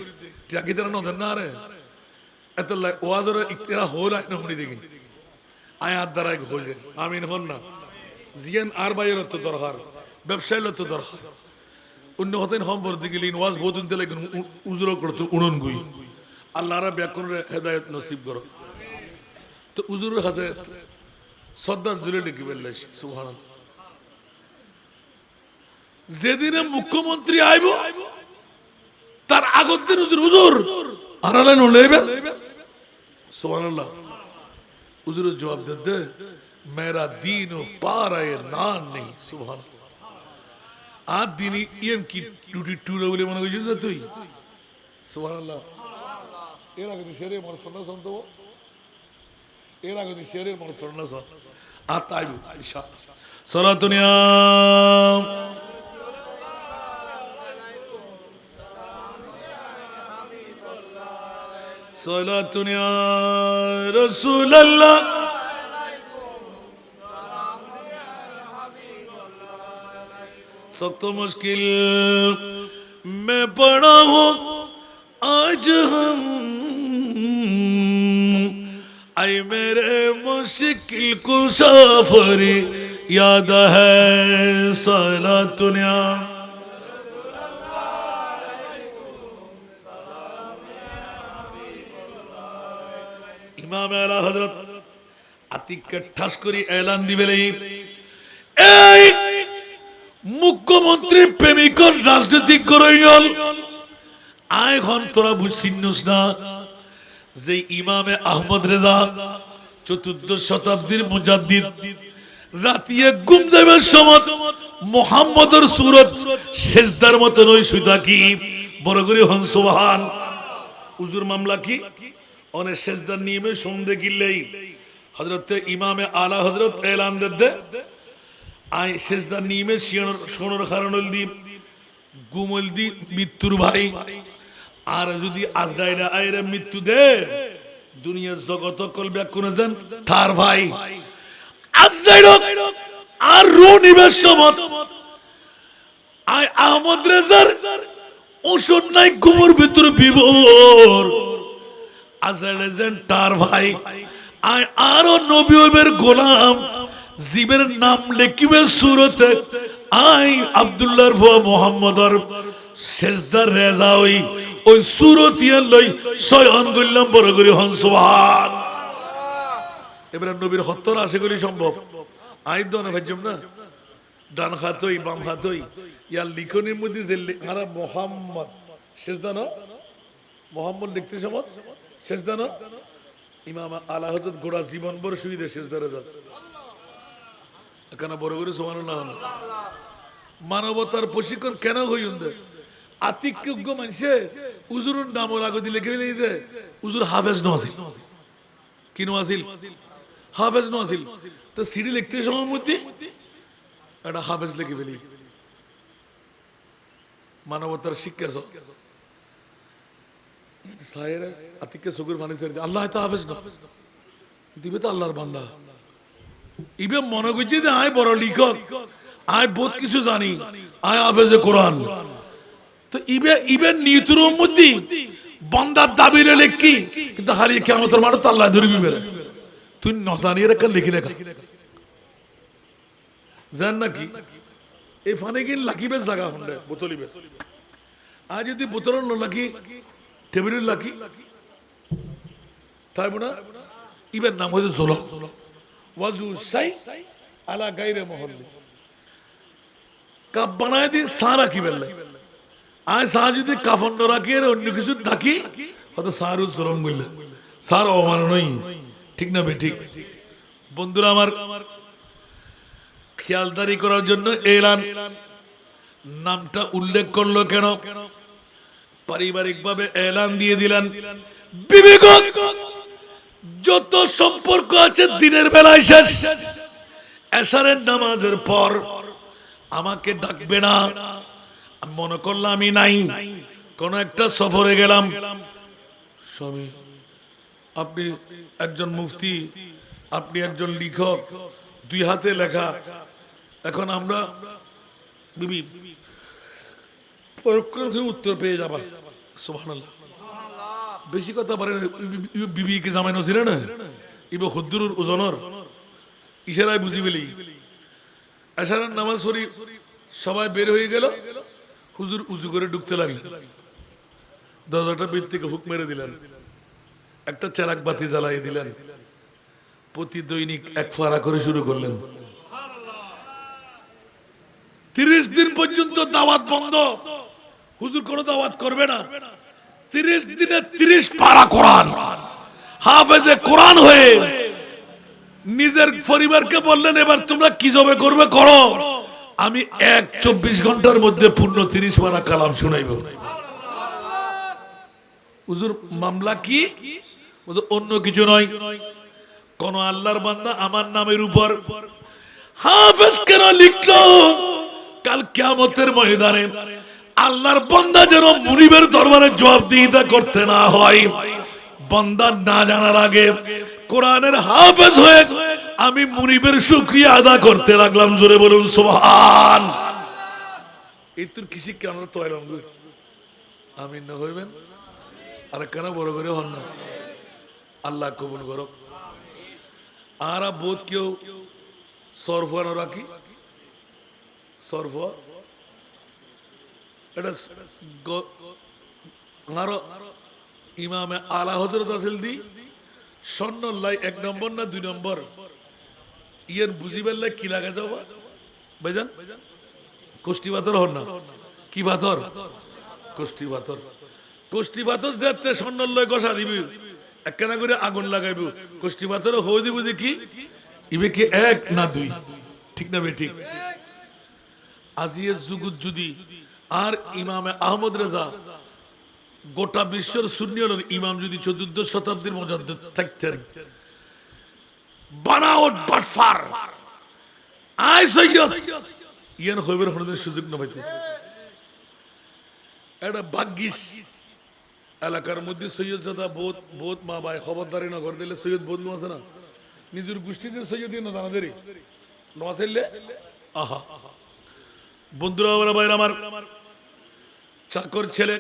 টিয়া কি তারা নদেন না রে এত ওয়াজের ইকতিরা হল আয় না শুনি দেখি আয়াত দ্বারা হয়ে আমিন হন না জিয়ান আর বাইয়ের তো দরকার ব্যবসায় তো দরকার অন্য হতেন হম বলতে গেলে ওয়াজ বহুত উনতে লাগে উজরো করতে উড়ন গুই আল্লাহরা ব্যাকরণের হেদায়েত নসিব করো। তো উজুরের কাছে শ্রদ্ধা জুড়ে লিখি বললে সুবহানাল্লাহ। যেদিনে মুখ্যমন্ত্রী আইব তার আগত দিন হুজুর আনালেন লইবেন সুবহানাল্লাহ। হুজুরের জবাব দে মেরা দিন পার আয়ে না নেই সুবহানাল্লাহ। আর দিন ইয়েম কি টুটি টুরে বলে মনে করছিস না তুই সুবহানাল্লাহ। এর আগে তুই শেরের মনে শোনা শুনতো এর আগে তুই শেরের মনে শোনা শোন আর তাই ইনশাআল্লাহ সালাতুনিয়া সালাতুনিয়া রাসূলুল্লাহ सख्त मुश्किल में पड़ा हो आज हम आई मेरे मुश्किल कुशाफरी याद है सलातुनिया इमाम आला हजरत আতিককে ঠাস করে এলান দিবেলে এই মুখ্যমন্ত্রীর প্রেমিকর রাজনৈতিক করইল আয় এখন তোরা বুঝছিস না যে ইমামে আহমদ রেজা চতুর্দশ শতাব্দীর মুজাদ্দিদ রাতিয়ে ঘুম যাবার সময় মুহাম্মদের সুরত সেজদার মতো নই সুতা কি বড় করে হন সুবহান হুজুর মামলা কি অনে সেজদার নিয়মে সন্ধ্যে কিলেই হযরতে ইমামে আলা হযরত এলান দে আই সেজদার নিয়মে শোনার কারণ দি গুমল দি মৃত্যুর ভাই আর যদি আজরাইল আইরে মৃত্যু দে দুনিয়ার জগত কল ব্যাকুন জান তার ভাই আজরাইল আর রূহ নিবেশ সমত আই আহমদ রেজার ওষুধ নাই গুমর ভিতর বিভোর আজরাইল জান তার ভাই আই আরো নবী ওবের গোলাম জীবের নাম লিখিবে সূরতে আই আব্দুল্লাহর ভুয়া মুহাম্মদর সেজদার রেজা ওই সূরতিয়া লই শয়ন গল্লাম বড় করে হন সুবহান এবারে নবীর হত্তর আসে করি সম্ভব আই দন ভাজম না ডান হাতই বাম হাতই ইয়া লিখনের মধ্যে যে আরা মুহাম্মদ সেজদা না মুহাম্মদ লিখতে সময় সেজদা না ইমাম আলা হযরত গোড়া জীবন ভর সুবিধা সেজদা রেজা কেন বড় করে সুবহানাল্লাহ মানবতার প্রশিক্ষণ কেন হইন্দে আতিকযোগ্য মানুষে উজুরের নাম আগে দিলে কে দে উজুর হাফেজ নওয়াজিল কি নওয়াজিল হাফেজ নওয়াজিল তো সিডি লিখতে সময় মধ্যে একটা হাফেজ লিখে ফেলি মানবতার শিক্ষা সাহের আতিককে সগুর পানি ছেড়ে দিয়ে আল্লাহ তো হাফেজ না দিবে তো আল্লাহর বান্দা ইবে মনে করছি যে আয় বড় লিখক আয় বহুত কিছু জানি আয় হাফেজে কোরআন তো ইবে নিয়তের মধ্যে বান্দার দাবি লেখি কিন্তু হারিয়ে কিয়ামতের মাঠে তো আল্লাহ ধরবি বেরে তুই ন জানিয়ে রেখা লিখি রেখা জান নাকি এই ফানে গিয়ে লাকিবে জায়গা হন্ডে বোতলিবে আর যদি বোতল লাকি টেবিলের লাকি তাই না ইবের নাম হচ্ছে জলম ওয়াজু সাই আলা গায়রে মহল্লি কাপ বানায় দি সা রাখি বেলে আয় সা যদি কাফন রাখি আর অন্য কিছু ডাকি হয়তো সারু জলম বললে সার অমাননই ঠিক না বে ঠিক বন্ধুরা আমার খেয়ালদারি করার জন্য এলান নামটা উল্লেখ করলো কেন পারিবারিক ভাবে এলান দিয়ে দিলেন বিবেক যত সম্পর্ক আছে দিনের বেলায় শেষ এশারের নামাজের পর আমাকে ডাকবে না মনে করলাম আমি নাই কোন একটা সফরে গেলাম স্বামী আপনি একজন মুফতি আপনি একজন লেখক দুই হাতে লেখা এখন আমরা বিবি উত্তর পেয়ে যাবা সুবহানাল্লাহ বেশি কথা পারে বিবিকে জামাই নছিল না ইবে খুদ্দুর ওজনর ইশারায় বুঝি ফেলি এশারার নামাজ পড়ি সবাই বের হয়ে গেল হুজুর উজু করে ঢুকতে লাগলেন দরজাটা বের থেকে হুক মেরে দিলেন একটা চেরাক বাতি জ্বালিয়ে দিলেন প্রতি দৈনিক এক ফাড়া করে শুরু করলেন 30 দিন পর্যন্ত দাওয়াত বন্ধ হুজুর কোনো দাওয়াত করবে না 30 দিনে 30 পারা কোরআন হাফেজে কোরআন হয়ে নিজের পরিবারকে বললেন এবার তোমরা কি জবে করবে করো আমি 24 ঘন্টার মধ্যে পূর্ণ 30 পারা কালাম শুনাইব হুজুর মামলা কি অন্য কিছু নয় কোন আল্লাহর বান্দা আমার নামের উপর হাফেজ কেন লিখলো কাল কিয়ামতের ময়দানে আল্লাহর বান্দা যেন মুনিবের দরবারে জবাবদিহিতা করতে না হয় বান্দা না জানার আগে কোরআনের হাফেজ হয়ে আমি মুনিবের শুকরিয়া আদা করতে লাগলাম জোরে বলুন সুবহান এই তোর কিসি কেন তো এলাম আমিন না হইবেন আর কেন বড় করে হন না আল্লাহ কবুল করো আর বোধ কেউ সরফানো রাখি সরফ এটা আরো ইমামে আলা হযরত আসিল দি স্বর্ণল্লাই 1 নম্বর না 2 নম্বর ইয়ের বুঝিবার লাই কি লাগা যাও ভাইজান কোষ্ঠী পাথর হন না কি পাথর কোষ্ঠী পাথর কোষ্ঠী পাথর যাতে স্বর্ণল্লাই কষা দিবি একখানা করে আগুন লাগাইব কোষ্ঠী পাথর হয়ে দিব দেখি ইবে কি 1 না 2 ঠিক না বে ঠিক আজিয়ে যুগুত যদি আর ইমামে আহমদ রেজা গোটা বিশ্বের সুন্নি ইমাম যদি 14th শতাব্দীর মুজাদ্দিদ থাকতেন বানাওট বাটফার আই সৈয়দ ইয়ান হইবার হরদের সুযোগ না পাইতো এটা ভাগ্যিস এলাকার মধ্যে সৈয়দ জাদা বহুত বহুত মা ভাই খবরদারি না করে দিলে সৈয়দ বহুত আছে না নিজের গোষ্ঠীতে সৈয়দ না জানাদেরই নয়াছেলে আহা বন্ধুরা ওরা ভাইরা আমার চাকর ছেলে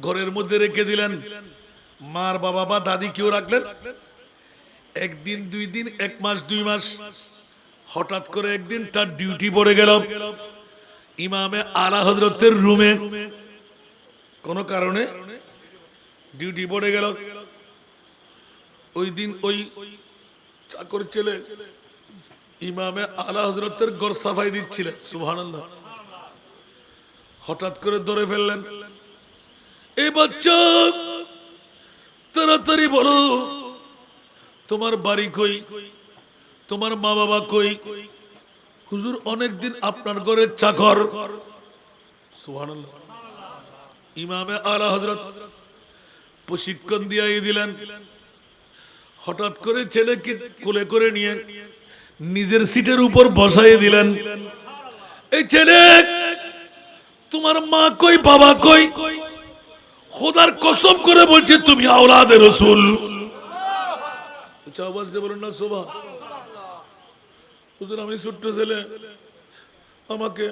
ঘরের মধ্যে রেখে দিলেন মার বাবা বা দাদি কেউ রাখলেন একদিন 2 দিন 1 মাস 2 মাস হঠাৎ করে একদিন তার ডিউটি পড়ে গেল ইমামে আলা হযরতের রুমে কোন কারণে ডিউটি পড়ে গেল ওই দিন ওই চাকর ছেলে ইমামে আলা হযরতের ঘর সাফাই দিচ্ছিলেন সুবহানাল্লাহ হঠাৎ করে ধরে ফেললেন এই বাচ্চা তাড়াতাড়ি বলো তোমার বাড়ি কই তোমার মা বাবা কই হুজুর অনেকদিন আপনার ঘরের চাকর সুবহানাল্লাহ ইমামে আলা হযরত প্রশিক্ষণ দিয়ে দিলেন হঠাৎ করে ছেলেকে কোলে করে নিয়ে নিজের সিটের উপর বসাইয়ে দিলেন এই ছেলে তোমার মা কই বাবা কই খোদার কসম করে বলছে তুমি আওলাদে রাসূল উচ্চ আওয়াজ দিয়ে বলুন না সুবহানাল্লাহ হুজুর আমি ছোট্ট ছেলে আমাকে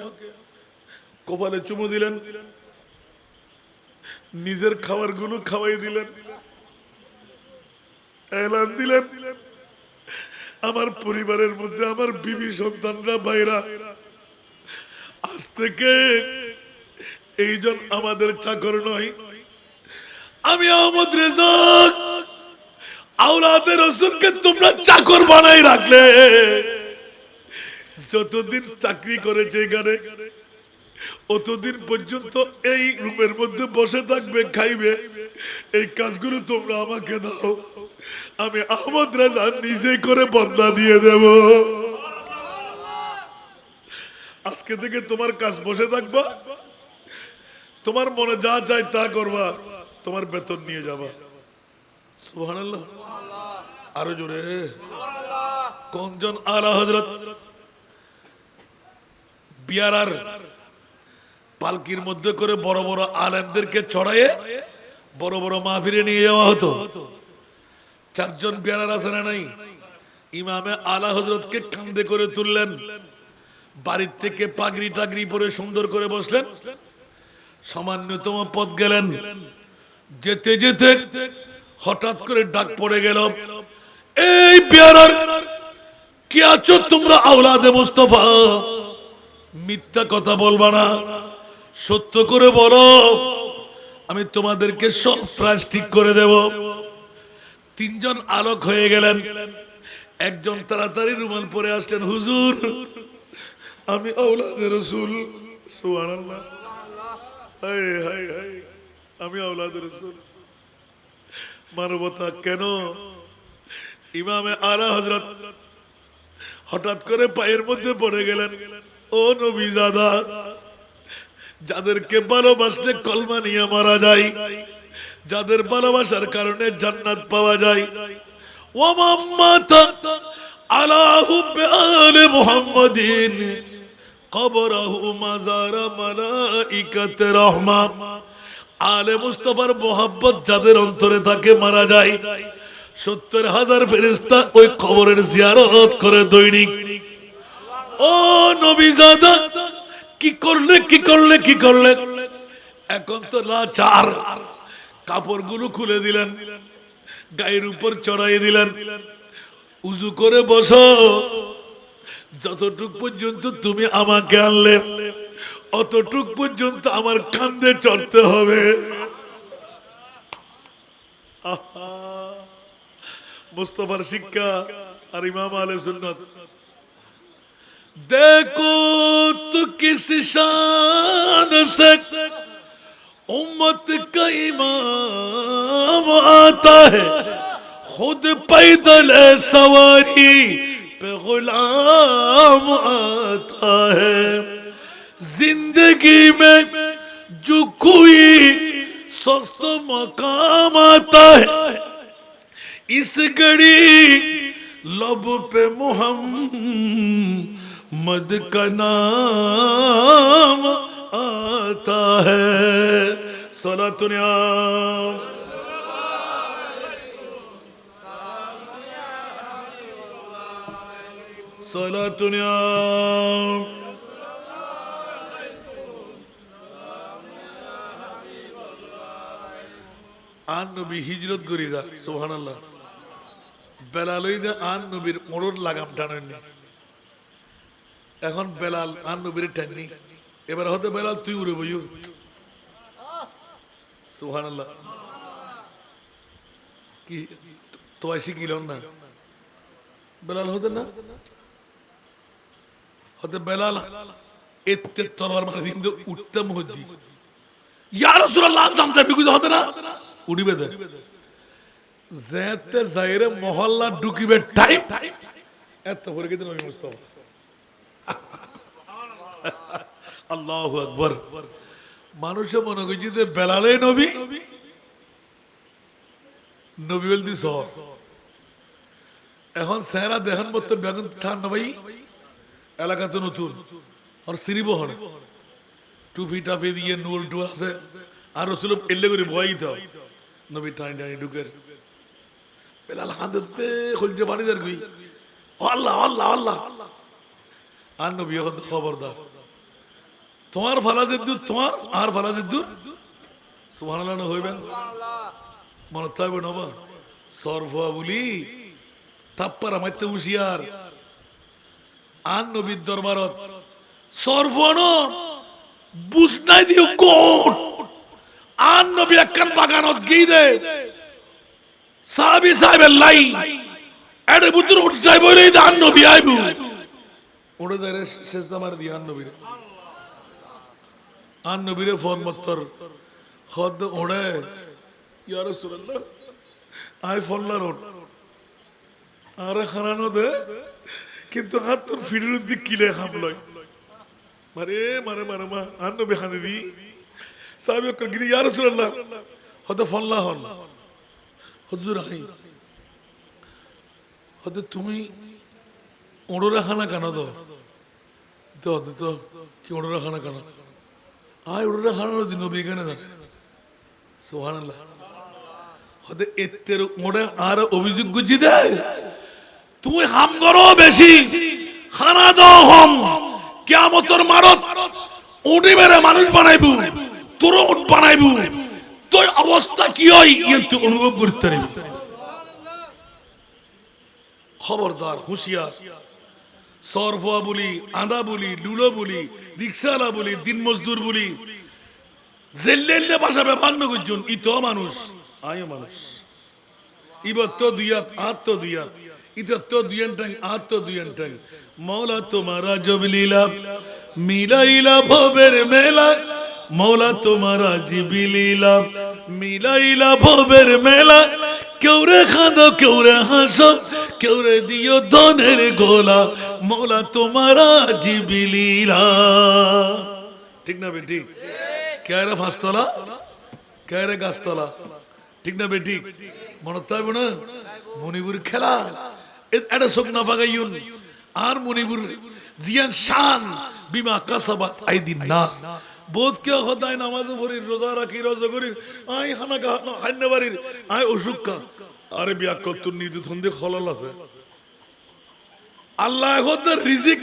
কপালে চুমু দিলেন নিজের খাবারগুলো খাওয়াই দিলেন এলান দিলেন আমার পরিবারের মধ্যে আমার বিবি সন্তানরা ভাইরা আজ থেকে এইজন আমাদের চাকর নয় আমি আহমদ রেজা আওলাদে রাসূলকে তোমরা চাকর বানাই রাখলে যতদিন চাকরি করেছে এখানে অতদিন পর্যন্ত এই রুমের মধ্যে বসে থাকবে খাইবে এই কাজগুলো তোমরা আমাকে দাও আমি আহমদ রেজা নিজে করে বদলা দিয়ে দেব আজকে থেকে তোমার কাজ বসে থাকবা তোমার মনে যা চাই তা করবা তোমার বেতন নিয়ে যাবা সুবহানাল্লাহ আরো জোরে কোনজন আলা হযরত বিয়ারার পালকির মধ্যে করে বড় বড় আলেমদেরকে চড়াইয়ে বড় বড় মাহফিলে নিয়ে যাওয়া হতো 4 জন বিয়ারার আছে না নাই ইমামে আলা হযরতকে কাঁধে করে তুললেন বাড়ির থেকে পাগড়ি টাগড়ি পরে সুন্দর করে বসলেন সামান্যতম পথ গেলেন যেতে যেতে হঠাৎ করে ডাক পড়ে গেল এই বিয়ারার কি আছো তোমরা আওলাদে মুস্তাফা মিথ্যা কথা বলবা না সত্য করে বলো আমি তোমাদেরকে সব প্রাইস ঠিক করে দেব 3 জন আলোক হয়ে গেলেন একজন তাড়াতাড়ি রুমাল পরে আসলেন হুজুর আমি আওলাদে রাসূল সুবহানাল্লাহ হায় হায় হায় আমি আওলাদে রাসূল মানবতা কেন ইমামে আলা হযরত হঠাৎ করে পায়ের মধ্যে পড়ে গেলেন ও নবী জাদা যাদেরকে ভালোবাসলে কলমা নিয়ে মারা যায় যাদের ভালোবাসার কারণে জান্নাত পাওয়া যায় ওয়া মাম্মাতা আলা হুব্বি আলি মুহাম্মাদিন কবরহু মাজারা মালাইকাতে রাহমা আলে মুস্তাফার মোহাব্বত যাদের অন্তরে থাকে মারা যায় 70,000 ফেরেশতা ওই কবরের জিয়ারত করে দৈনিক ও নবী জাদা কি করলে কি করলে কি করলে এখন তো লাচার কাপড়গুলো খুলে দিলেন গায়ের উপর চড়াই দিলেন উজু করে বসো যতটুক পর্যন্ত তুমি আমাকে আনলে অতটুক পর্যন্ত আমার কাঁধে চড়তে হবে মুস্তাফার শিক্ষা আর ইমাম আহলে সুন্নাত। देखो तो किस शान से उम्मत का इमाम आता है, खुद पैदल सवारी पे गुलाम आता है। जिंदगी में जो कोई सख्त मकाम आता है, इस घड़ी लब पे मुहम्मद का नाम आता है। सलातुनिया सलातुनिया आन नबी हिजरत करी जा सुबहानाल्लाह। বেলালই দে আন নবীর মোড়র লাগাম টানেননি, এখন বেলাল আন নবীর টাননি। এবার হতে বেলাল তুই উড়ে বইও সুবহানাল্লাহ। কি তো আসি গেল না বেলাল হতে না হতে বেলাল এতে তরবার মারে দিন উঠতে মুহদ্দি ইয়া রাসূলুল্লাহ জামজা বিগুদ হতে না উড়িবে দে যেতে যাইরে মহল্লা ঢুকিবে টাইম এত পরে গেছে নবী মুস্তাফা। আল্লাহু আকবার। মানুষে মনে করছে যে বেলালে নবী, নবী বলতে সহ। এখন চেহারা দেখেন মতো বেগুন ঠান ভাই এলাকাতে নতুন আর সিরিবহন টুফি টাফি দিয়ে নুল টুল আছে আর রসুল এলে করে ভয় তো নবী টানি টানি ঢুকের বেলাল হাঁদতে খুলছে পানি দেয় কই আল্লাহ আল্লাহ আল্লাহ। আর নবী এখন খবরদার তোমার ফালা জিদ্দুর তোমার আর ফালা জিদ্দুর সুবহানাল্লাহ না হইবেন মনে থাকবে নবা সরফা বলি থাপ্পারা মারতে হুঁশিয়ার। আর নবীর দরবারত সরফন বুঝ নাই দিও কোট আর নবী একখান বাগানত গিয়ে দে সাহাবী সাহেবের লাই এড়ে বুতুর উঠ যাই বলেই দে আর নবী আইবু উড়ে যায় সেজদা মার দি আর নবীরে। আর নবীরে ফোন মত্তর খদ ওড়ে ইয়া রাসূলুল্লাহ আই ফল্লা রোড আরে খানানো দে কিন্তু হাত তোর ফিরের দিক কিলে খামলয় মারে মারে মারে মা আর নবী খানে দি সাহাবী কল গিরি ইয়া রাসূলুল্লাহ হদ ফল্লা হন হুজুর আই হদ তুমি ওড়রা খানা কেন দো তো হদ তো কি ওড়রা খানা কেন আই ওড়রা খানা দিন নবী কেন জানে সুবহানাল্লাহ। হদ এতের ওড়ে আর অভিযোগ গুজি দে তুই হাম করো বেশি খানা দাও হম কিয়ামতের মারত উঠি মেরে মানুষ বানাইবু তোর উঠ বানাইবু তোর অবস্থা কি হয় তুই অনুভব করতে পারবি। খবরদার হুঁশিয়ার। সরফা বলি আদা বলি লুলো বলি রিক্সাওয়ালা বলি দিন মজদুর বলি জেল্লেল্লে ভাষা ব্যবহার না করছেন ই তো মানুষ আয়ও মানুষ ইবত তো দুইয়াত আত তো দুইয়াত ইতর তো দুইয়ান টাং আত তো দুইয়ান টাং মৌলা তোমারা জবলীলা মিলাইলা ভবের মেলা মৌলা তোমারা জিবিলীলা মিলাইলা ভবের মেলা কেউ রে খাঁদো কেউ রে হাসো কেউ রে দিও ধনের গোলা মৌলা তোমারা জিবিলীলা। ঠিক না বেটি কে রে ফাঁসতলা কে রে গাছতলা ঠিক না বেটি মনে থাকবে না মণিপুর খেলা এটা শোক না ফাগাইন আর মণিপুর জিয়ান শান বিমা কাসাবাত আইদিন নাস বোধ কে খোদায় নামাজ পড়ি রোজা রাখি রোজা করি আই খানা খান্না বাড়ির আই অসুখা আরে বিয়া কত নিদু থন্দে খলল আছে আল্লাহ এখন রিজিক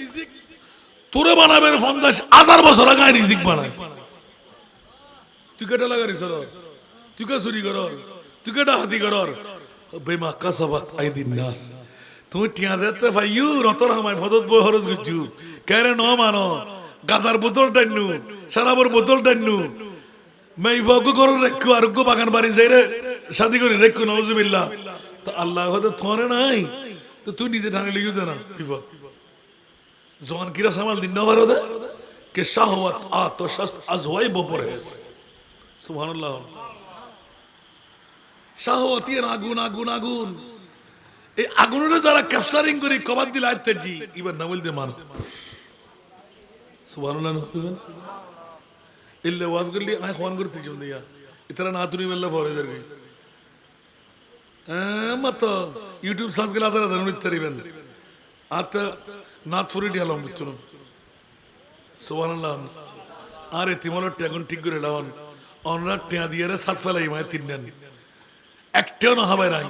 তোরে বানাবেন 50,000 বছর আগে রিজিক বানায় তুই কেটা লাগারি সর তুই কে চুরি কর তুই কেটা হাতি কর বেমা কাসাবাত আইদিন নাস তুমি টিয়া যেতে ভাইয়ু রতর হামায় ফদত বই খরচ করছু কেরে ন মানো গাজার বোতল টান্নু শরাবর বোতল টান্নু মাই ফগু করো রেখু আরোগ্য বাগান বাড়ি যাই রে শাদি করি রেখু নওজুবিল্লাহ তো আল্লাহ হয়তো থরে নাই তো তুই নিজে ঠানে লিখে দে না বিপদ যখন কিরা সামাল দিন না ভারতে কে শাহওয়াত আতশাস্ত আজওয়াই বপরহেজ সুবহানাল্লাহ শাহওয়াতি আগুন আগুন আগুন এই আগুনের যারা ক্যাপচারিং করে কবাদ দিল আইতে জি এবার না বলতে মানো সুবহানাল্লাহ নবীন ইল্লা ওয়াজ করলি আই ফোন করতে জম দিয়া ইতরা না তুনি বললা ফরে যাবে মত ইউটিউব সার্চ গলা দাদা জানুন তরিবেন আত নাত ফুরিটি আলম বুঝছো সুবহানাল্লাহ আরে তিমল টেগুন ঠিক করে লাওন অনরা টিয়া দিয়ে রে সাত ফেলাই মায় তিন নেন একটাও না হবে নাই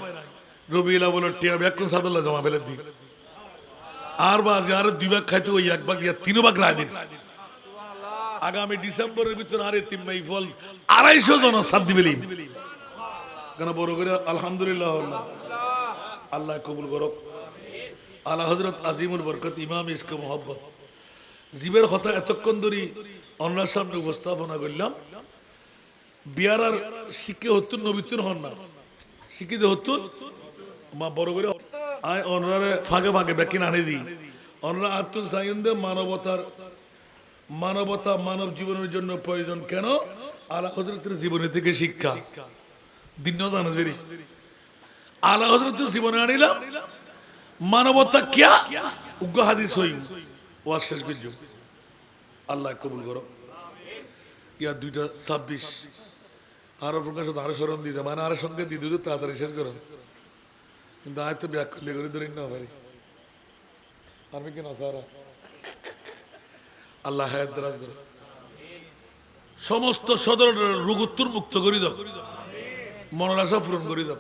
রবিউল আউয়াল টিয়া ব্যাকুন সাদুল্লাহ জমা ফেলে দি আর বাজ আর দুই ভাগ খাইতে ওই এক ভাগ ইয়া তিন ভাগ রায় দিন আগামী ডিসেম্বরের ভিতরে আরে তিন মাই ফল 250 জন সাদ দিবেলি কেন বড় করে আলহামদুলিল্লাহ আল্লাহ কবুল করুক আলা হযরত আজিমুল বরকত ইমাম ইশকে মোহাব্বত জীবের কথা এতক্ষণ ধরে অন্যার সামনে উপস্থাপনা করলাম বিয়ারার শিখে হতুন নবীতুন হন না শিখিতে হতুন মা বড় করে আয় অনরারে ফাঁকে ফাঁকে ব্যাকিন আনে দিই অনরা আত্মন সাইন্দে মানবতা মানব জীবনের জন্য প্রয়োজন কেন আলা হযরতের জীবনী থেকে শিক্ষা দিন জানা দেরি আলা হযরতের জীবনে আনিলাম মানবতা কিয়া উগ্র হাদিস হই ওয়াজ শেষ করছো আল্লাহ কবুল করো ইয়া 2:26 আরো প্রকাশ আরো স্মরণ দিতে মানে আরো সঙ্গে দিয়ে দিতে তাড়াতাড়ি শেষ করো কিন্তু আয় তো ব্যাক করলে করে ধরে না পারি আমি কি না সারা আল্লাহ হায়াত দারাজ করো সমস্ত সদর রোগোত্তর মুক্ত করি দাও মনের আশা পূরণ করি দাও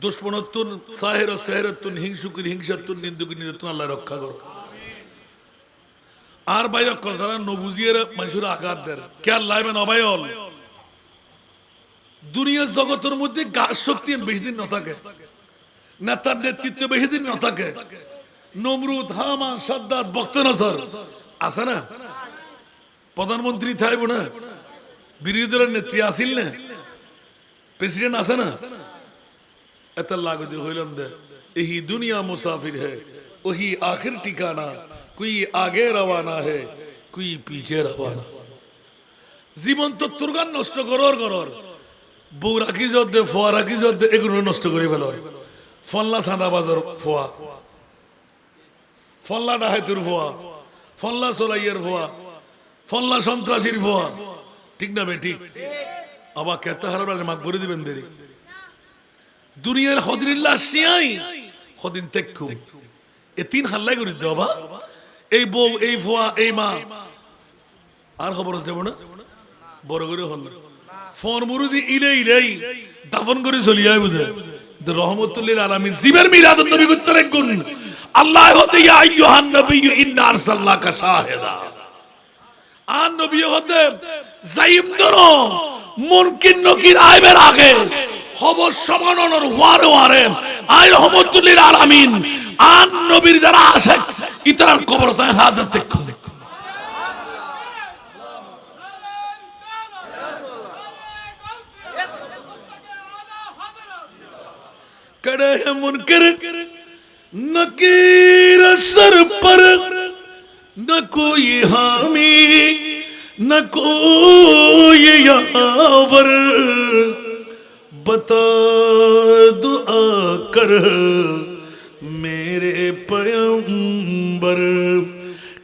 দুশ্মনত্তুন সাহের সেহেরত্তুন হিংসুকির হিংসাত্তুন নিন্দুকির নিরত্তুন আল্লাহ রক্ষা করো আর বাইরে যারা নবুজিয়ের মানুষের আঘাত দেয় কে আল্লাহ অবায়ল দুনিয়ার জগতের মধ্যে গাছ শক্তি বেশি দিন না থাকে নেতার নেতৃত্ব বেশি দিন না থাকে নমরুদ হামান সাদ্দাত বক্তনসর আছে না প্রধানমন্ত্রী থাকবো না বিরোধী দলের নেত্রী আসিল না প্রেসিডেন্ট আছে না এত লাগতে হইলাম দে यही दुनिया मुसाफिर है वही आखिर ठिकाना कोई आगे रवाना है कोई पीछे रवाना জীবন তো তুরগান নষ্ট করর বউ রাখি যদ্দে ফোয়া রাখি যদ্দে এগুলো নষ্ট করে ফেল ফল্লা সাদা বাজার ফোয়া ফল্লা ডাহাইতুর ফোয়া ফল্লা সোলাইয়ের ফোয়া ফল্লা সন্ত্রাসীর ফোয়া ঠিক না বে ঠিক আবার কেতা হারাবার মাগ করে দিবেন দেরি দুনিয়ার হদিল্লাহ শিয়াই হদিন তেক্কু এ তিন হাল্লাই করে দিতে বাবা এই বউ এই ফোয়া এই মা আর খবর হচ্ছে না বড় করে হল ফোন মুরুদি ইলেই দাফন করে চলি যায় বুঝে রহমতুল্লিল আলামিন জীবের মিলাদুন নবী করতে লাগুন আল্লাহ হতে ইয়া আইয়ুহান নবী ইন্না আরসালনাকা শাহিদা আন নবী হতে জাইম ধরো মুনকিন নকির আইবের আগে খবর সমানর ওয়ারে আই রহমতুল্লিল আলামিন আন নবীর যারা আশিক ইতার কবর তাই হাজার দেখো करे है मुनकर नकीर सर पर न कोई हामी न कोई यावर बता दुआ कर मेरे पैगंबर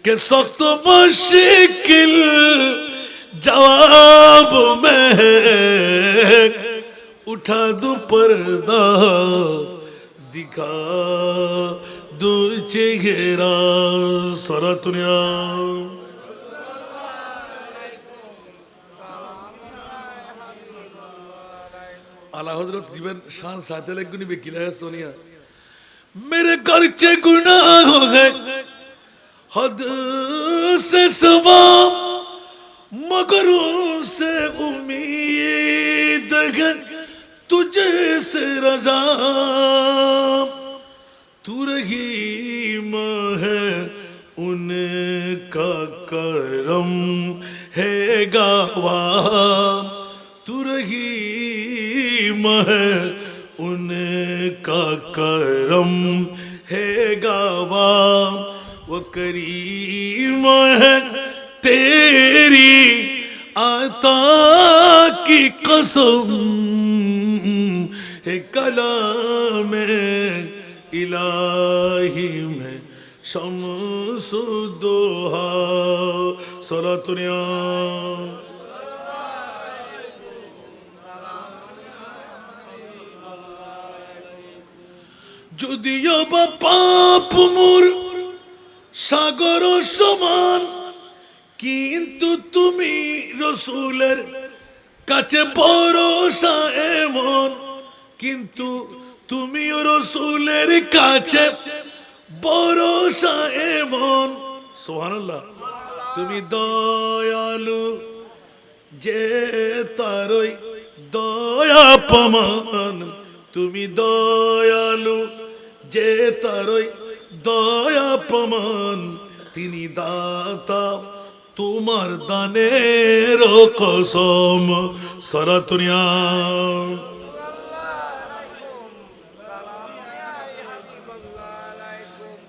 के सख्त मुश्किल जवाब में उठा दो पर्दा दिखा दो चेहरा सारा दुनिया आला हजरत जीवन शान साथे लगुनी बेकिला है सोनिया मेरे घर चे गुनाह है हद से सवा मगर से उम्मीद है तुझे से रजा तू रहीम है उनका करम है गवाह तू रहीम है उनका करम है गावा, वो करीम है तेरी आता की कसम है कलाम इलाही में शम्सुद्दोहा सलातुनिया। যদিও বা পাপ মোর সাগর সমান, কিন্তু তুমি রসুলের কাছে ভরসা এমন, কিন্তু তুমিও রসুলের কাছে ভরসা এমন। সুবহানাল্লাহ। তুমি দয়ালু যে তারই দয়া প্রমাণ, তুমি দয়ালু যে তারই দয়া প্রমাণ, তিনি দাতা তোমার দানের কসম সারা দুনিয়া।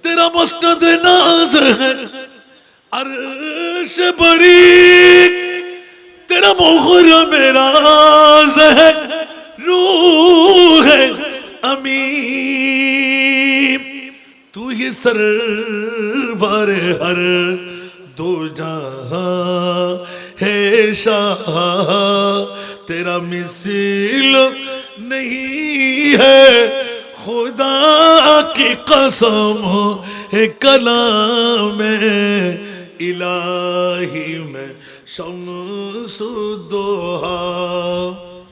तेरा मस्नद नाज है अर्श बरी, तेरा मोहर मेरा है रूह है अमीन, तू ही सरवर हर दो जहां है शाह, तेरा मिसाल नहीं है खुदा की कसम है कलाम इलाही में शम्सुद्दोहा।